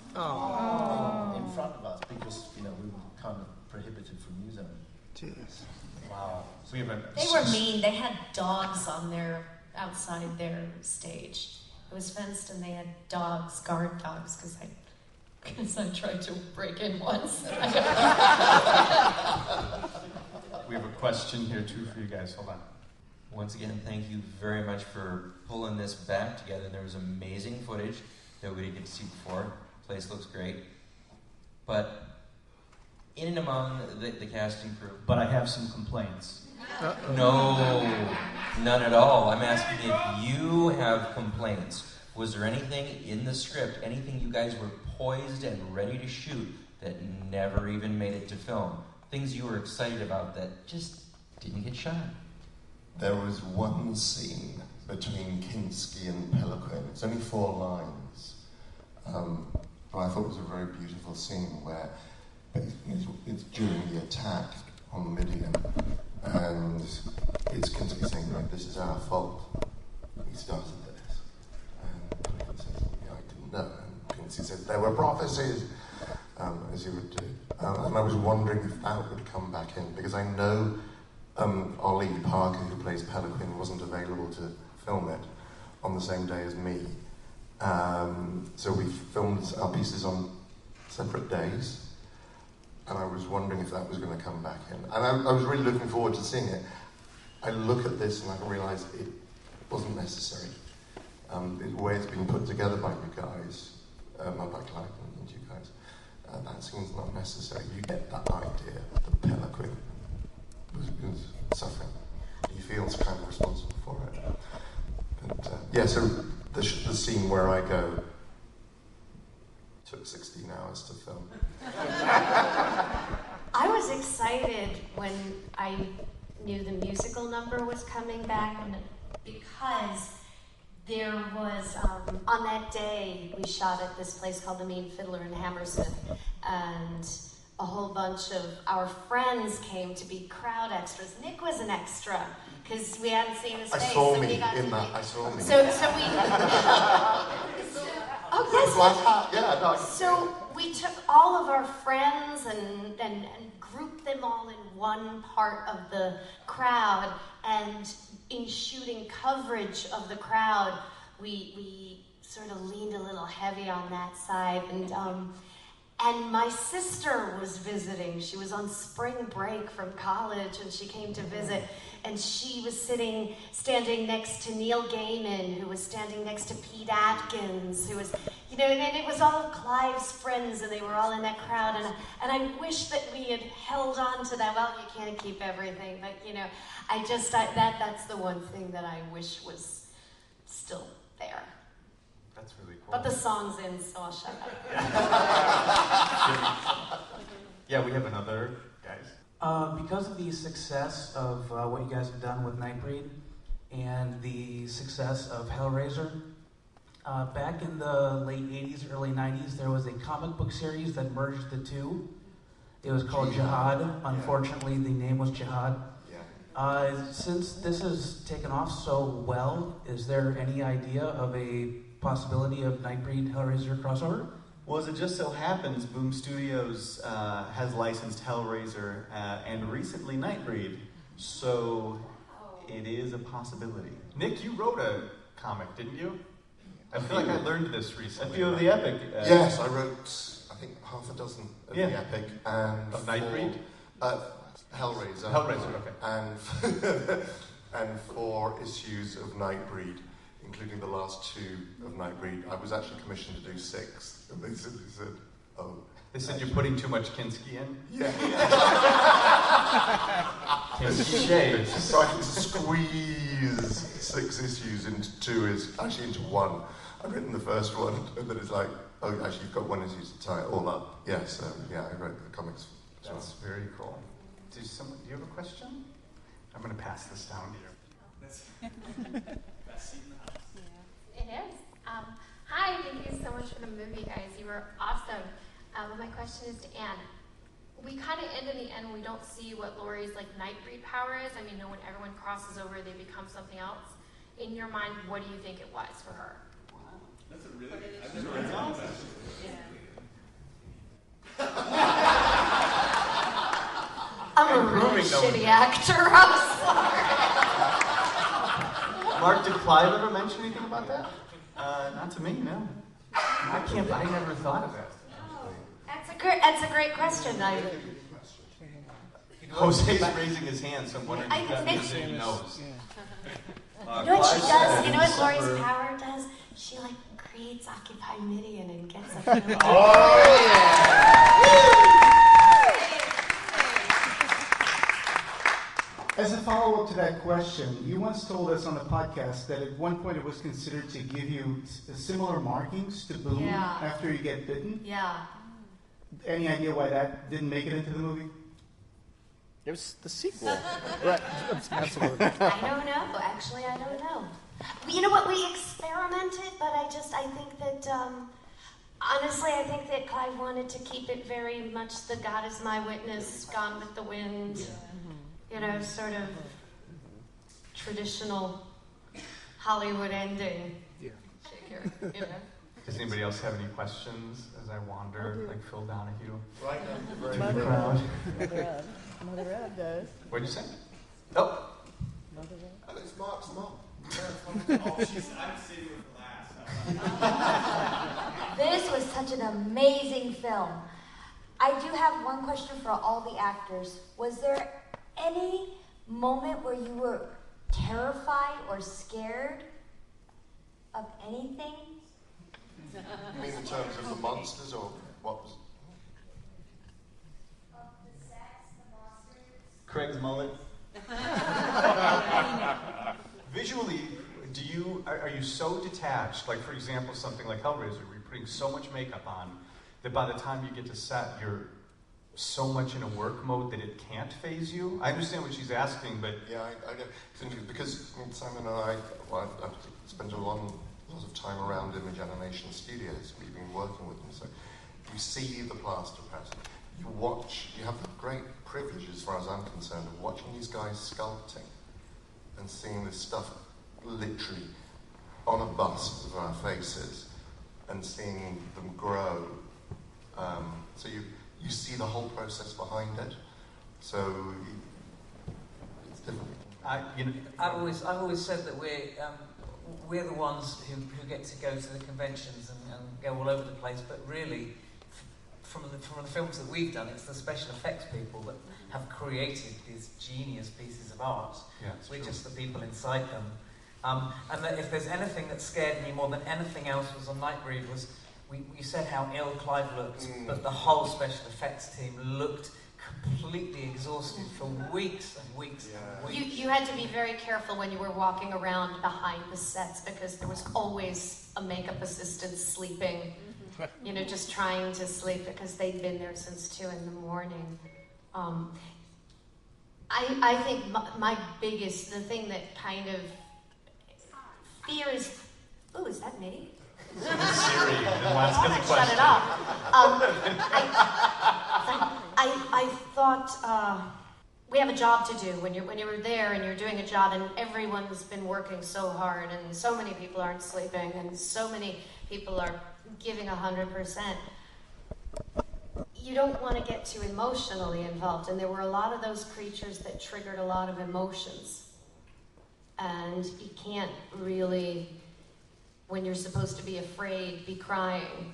in front of us because, we were kind of prohibited from using them. Jeez. Wow. They were mean. They had dogs on outside their stage. It was fenced, and they had dogs, guard dogs, because I tried to break in once. We have a question here too for you guys. Hold on. Once again, thank you very much for pulling this back together. There was amazing footage that we didn't get to see before. The place looks great. But in and among the casting crew... But I have some complaints. No, none at all. I'm asking if you have complaints. Was there anything in the script, anything you guys were poised and ready to shoot that never even made it to film? Things you were excited about that just didn't get shot? There was one scene between Kinski and Pelican. It's only 4 lines. But I thought it was a very beautiful scene where it's during the attack on Midian, and it's Kinski saying, "Right, this is our fault. We started this." And Pelican says, "I didn't know." And Kinski said, "There were prophecies," as you would do. And I was wondering if that would come back in, because I know Ollie Parker, who plays Pelican, wasn't available to film it on the same day as me. So we filmed our pieces on separate days, and I was wondering if that was going to come back in. And I was really looking forward to seeing it. I look at this and I realise it wasn't necessary. The way it's been put together by you guys, not by Clive and you guys, that scene's not necessary. You get that idea that Pelican was suffering. He feels kind of responsible for it. But so the scene where I go took 16 hours to film. I was excited when I knew the musical number was coming back, because there was, on that day, we shot at this place called the Mean Fiddler in Hammersmith, and a whole bunch of our friends came to be crowd extras. Nick was an extra, because we hadn't seen his face. I saw me in that. I saw me. So we... Oh, yes. So we took all of our friends and grouped them all in one part of the crowd, and in shooting coverage of the crowd, we sort of leaned a little heavy on that side, and my sister was visiting. She was on spring break from college, and she came to visit, and she was standing next to Neil Gaiman, who was standing next to Pete Atkins, who was, and it was all of Clive's friends, and they were all in that crowd, and I wish that we had held on to that. Well, you can't keep everything, but that's the one thing that I wish was still there. That's really cool. But the song's in, so I'll shut up. Yeah, we have another, guys. Because of the success of what you guys have done with Nightbreed and the success of Hellraiser, back in the late 80s, early 90s, there was a comic book series that merged the two. It was called Jihad. Unfortunately, the name was Jihad. Since this has taken off so well, is there any idea of a possibility of Nightbreed Hellraiser crossover? Well, as it just so happens, Boom Studios has licensed Hellraiser and recently Nightbreed, so it is a possibility. Nick, you wrote a comic, didn't you? I feel like I learned this recently. A few of the epic. Yes, I wrote, I think, half a dozen of the epic. And of Nightbreed? Hellraiser. Hellraiser, okay. And 4 issues of Nightbreed. including the last 2 of Nightbreed. I was actually commissioned to do 6, and they simply said, "Oh." They said you're putting too much Kinski in? Yeah. Kinski shades. So I had to squeeze 6 issues into 2, actually into 1. I've written the first one, and then it's like, oh, actually you've got 1 issue to tie it all up. Yeah, so yeah, I wrote the comics. That's very cool. Do you have a question? I'm going to pass this down here. Best seat in the house. Yeah, it is. Hi, thank you so much for the movie, guys. You were awesome. My question is to Anne. We kind of end in the end, we don't see what Laurie's like Nightbreed power is. I mean, when everyone crosses over, they become something else. In your mind, what do you think it was for her? Wow. That's a really good question. I've never heard that question. I'm a really shitty actor, I'm sorry. Mark, did Clive ever mention anything about that? Not to me, no. I never thought of that. That's a great question. Jose's raising his hand, so I'm wondering if that means that he knows. You know what she does? You know what Laurie's power does? She like creates Occupy Midian and gets a film. Oh yeah! As a follow-up to that question, you once told us on the podcast that at one point it was considered to give you similar markings to Boom after you get bitten. Yeah. Any idea why that didn't make it into the movie? It was the sequel. Right. Absolutely. I don't know. Actually, I don't know. You know what? We experimented, but I think that, honestly, I think that Clive wanted to keep it very much the God is my witness, Gone with the Wind. Yeah. You know, sort of traditional Hollywood ending. Yeah. You know. Does anybody else have any questions as I wander, like Phil Donahue? Right now, to the crowd. Mother Ed does. What'd you say? Oh. Mother Ed. It's Mark's mom. Oh, I'm saving her for last. This was such an amazing film. I do have one question for all the actors. Was there any moment where you were terrified or scared of anything? You mean in terms of the monsters, or what was? Of the sets, the monsters. Craig's mullet. Visually, are you so detached? Like, for example, something like Hellraiser, where you're putting so much makeup on that by the time you get to set, you're so much in a work mode that it can't phase you? I understand what she's asking, but yeah, I don't, because Simon and I I've spent a lot of time around Image Animation Studios. We've been working with them, so you see the plaster pattern. You have the great privilege, as far as I'm concerned, of watching these guys sculpting and seeing this stuff literally on a bust of our faces and seeing them grow. So you see the whole process behind it. So it's different. I've always said that we're the ones who get to go to the conventions and go all over the place, but really, from the films that we've done, it's the special effects people that have created these genius pieces of art. Yeah, we're true. just the people inside them. And that if there's anything that scared me more than anything else was on Nightbreed was, we said how ill Clive looked, but the whole special effects team looked completely exhausted for weeks and weeks and weeks. You had to be very careful when you were walking around behind the sets because there was always a makeup assistant sleeping, you know, just trying to sleep because they'd been there since 2 a.m. I think the thing that kind of fears, oh, is that me? Siri, shut it off. I thought we have a job to do when you're there and you're doing a job and everyone's been working so hard and so many people aren't sleeping and so many people are giving 100%. You don't want to get too emotionally involved, and there were a lot of those creatures that triggered a lot of emotions, and you can't really, when you're supposed to be afraid, be crying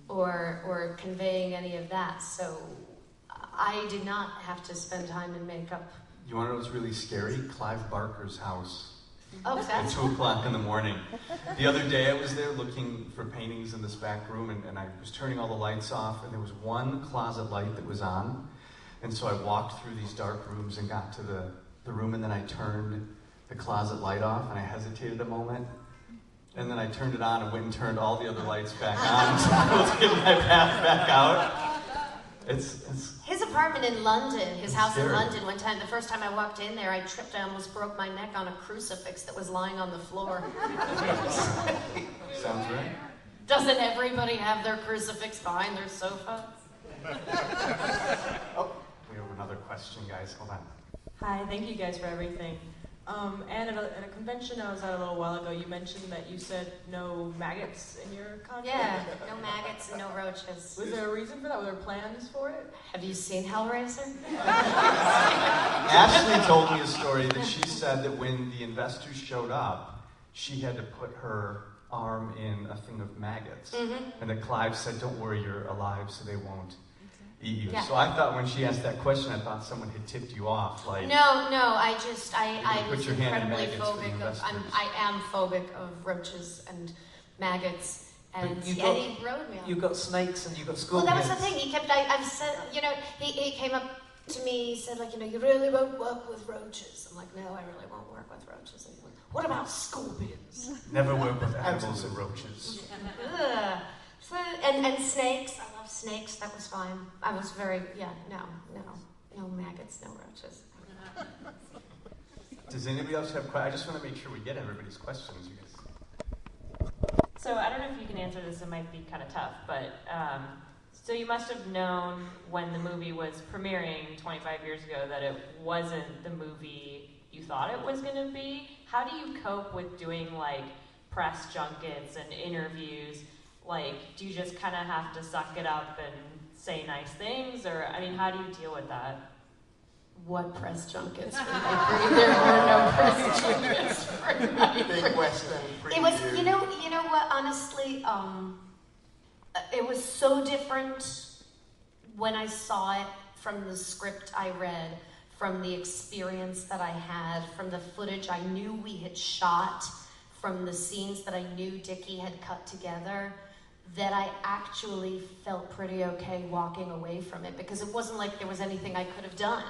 or conveying any of that. So I did not have to spend time in makeup. You want to know what's really scary? Clive Barker's house. Oh, at that's 2 o'clock in the morning. The other day I was there looking for paintings in this back room, and I was turning all the lights off, and there was one closet light that was on. And so I walked through these dark rooms and got to the room, and then I turned the closet light off, and I hesitated a moment. And then I turned it on and went and turned all the other lights back on so I was getting my path back out. It's his apartment in London, his house scary. in London, one time, the first time I walked in there, I tripped, I almost broke my neck on a crucifix that was lying on the floor. Sounds right. Doesn't everybody have their crucifix behind their sofa? Oh, we have another question, guys. Hold on. Hi, thank you guys for everything. And at a convention I was at a little while ago, you mentioned that you said no maggots in your contract. Yeah, no maggots and no roaches. Was there a reason for that? Were there plans for it? Have you seen Hellraiser? Ashley told me a story that she said that when the investors showed up, she had to put her arm in a thing of maggots. Mm-hmm. And that Clive said, don't worry, you're alive, so they won't eat you. Yeah. So I thought when she asked that question, I thought someone had tipped you off. Like, No, I put was your hand in incredibly maggots for the phobic of, investors. I am phobic of roaches and maggots. And But you Eddie rode me on. You've got snakes and you've got Well, scorpions. that was the thing. I've said, he came up to me, he said, you really won't work with roaches. I'm like, no, I really won't work with roaches. And he's like, what about scorpions? Never work with animals and roaches. Ugh. So, and snakes. I love snakes. That was fine. I was very, no maggots, no roaches. Does anybody else have questions? I just want to make sure we get everybody's questions. You guys. So I don't know if you can answer this, it might be kind of tough, but so you must have known when the movie was premiering 25 years ago that it wasn't the movie you thought it was going to be. How do you cope with doing press junkets and interviews? Do you just kind of have to suck it up and say nice things? Or, how do you deal with that? What press junkets? There were no press junkets for Nightbreed. Big Western It was, preview. you know what, honestly, it was so different when I saw it from the script I read, from the experience that I had, from the footage I knew we had shot, from the scenes that I knew Dickie had cut together, that I actually felt pretty okay walking away from it, because it wasn't like there was anything I could have done.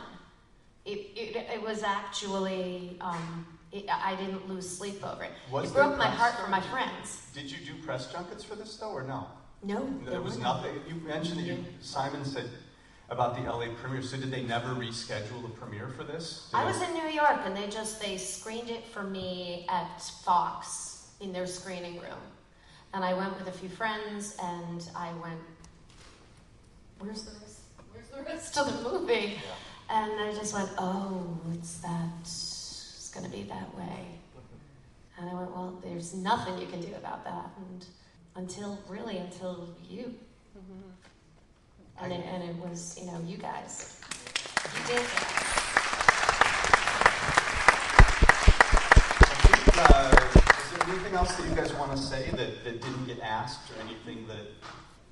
It was actually, I didn't lose sleep over it. It broke my heart for my friends. Did you do press junkets for this, though, or no? No. There was nothing. You mentioned that Simon said about the LA premiere, so did they never reschedule the premiere for this? I was in New York, and they screened it for me at Fox in their screening room. And I went with a few friends, and I went, where's the rest of the movie? Yeah. And I just went, oh, it's going to be that way. And I went, well, there's nothing you can do about that. And until you. And it was, you guys. You did that. Is there anything else that you guys want to say that didn't get asked, or anything that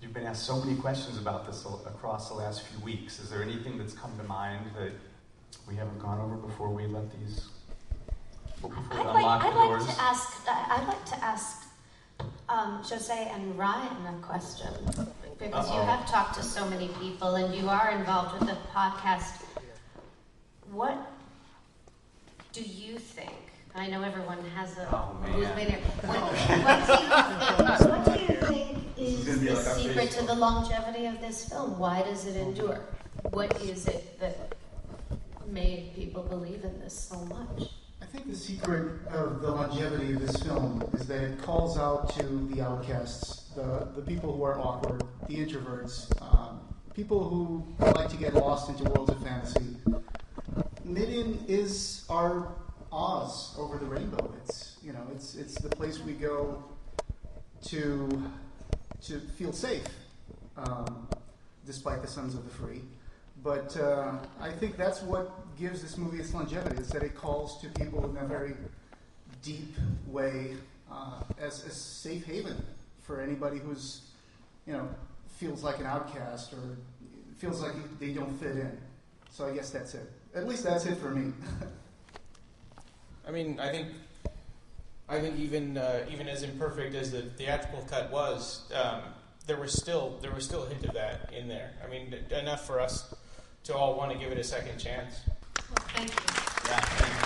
you've been asked so many questions about this across the last few weeks? Is there anything that's come to mind that we haven't gone over before we let these? I'd like to ask Jose and Ryan a question, because you have talked to so many people and you are involved with the podcast. What do you think? I know everyone has a who's been here. What do you think is the secret to the longevity of this film? Why does it endure? What is it that made people believe in this so much? I think the secret of the longevity of this film is that it calls out to the outcasts, the people who are awkward, the introverts, people who like to get lost into worlds of fantasy. Midian is our Oz over the rainbow. It's the place we go to feel safe, despite the Sons of the Free. But I think that's what gives this movie its longevity, is that it calls to people in a very deep way as a safe haven for anybody who's, feels like an outcast or feels like they don't fit in. So I guess that's it. At least that's it for me. I think I think even as imperfect as the theatrical cut was, there was still a hint of that in there. I mean, enough for us to all want to give it a second chance. Well, thank you. Yeah, thank you.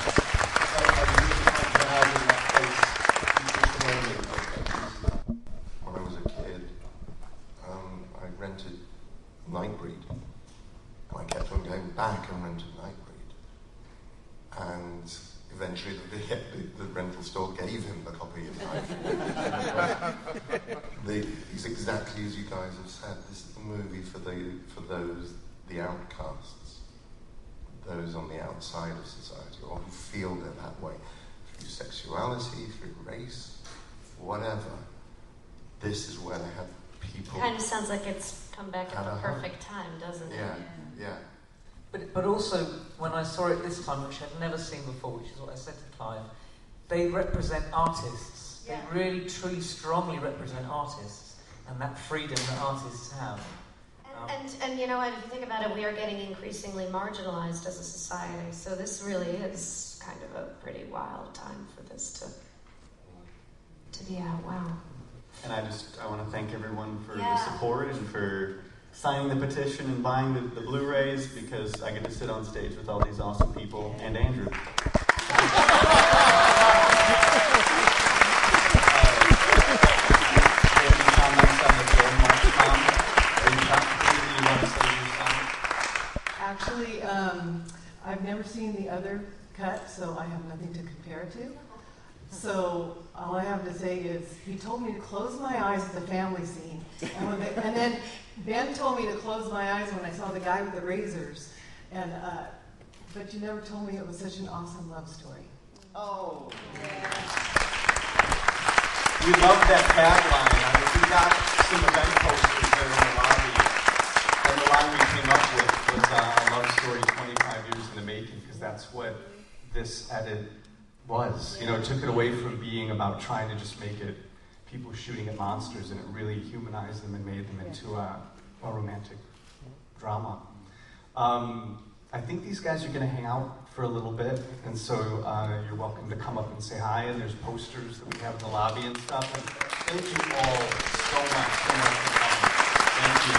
When I was a kid, I rented Nightbreed. And I kept on going back and rented Nightbreed. And eventually the rental store gave him the copy of Nightbreed. It's exactly as you guys have said. This is the movie for the outcasts, those on the outside of society, or who feel they're that way through sexuality, through race, whatever. This is where they have people. Kind of sounds like it's come back at the perfect time, doesn't it? Yeah. But also, when I saw it this time, which I'd never seen before, which is what I said to Clive, they represent artists. Yeah. They really, truly, strongly represent artists, and that freedom that artists have. And you know what, if you think about it, we are getting increasingly marginalized as a society, so this really is kind of a pretty wild time for this to be out. Wow. And I want to thank everyone for the support and for signing the petition and buying the Blu-rays, because I get to sit on stage with all these awesome people, and Andrew. Actually, I've never seen the other cut, so I have nothing to compare it to. So all I have to say is, he told me to close my eyes at the family scene, and then Ben told me to close my eyes when I saw the guy with the razors, and but you never told me it was such an awesome love story. Oh. We love that tagline. We got some event posters there in the lobby, and the line we came up with was a love story 25 years in the making, because that's what this edit was. You know, it took it away from being about trying to just make it people shooting at monsters, and it really humanized them and made them into a romantic drama. I think these guys are going to hang out for a little bit, and so you're welcome to come up and say hi, and there's posters that we have in the lobby and stuff. And thank you all so much for coming. Thank you.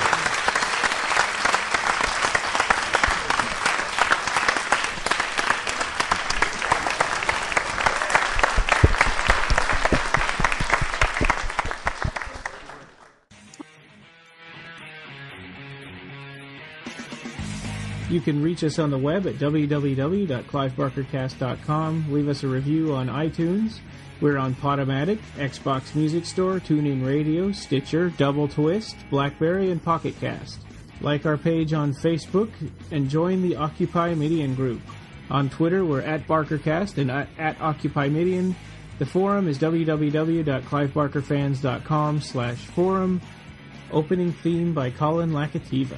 You can reach us on the web at www.clivebarkercast.com. Leave us a review on iTunes. We're on Podomatic, Xbox Music Store, TuneIn Radio, Stitcher, Double Twist, BlackBerry, and Pocket Cast. Like our page on Facebook and join the Occupy Midian group. On Twitter, we're at BarkerCast and at Occupy Midian. The forum is www.clivebarkerfans.com/forum. Opening theme by Colin Lakativa.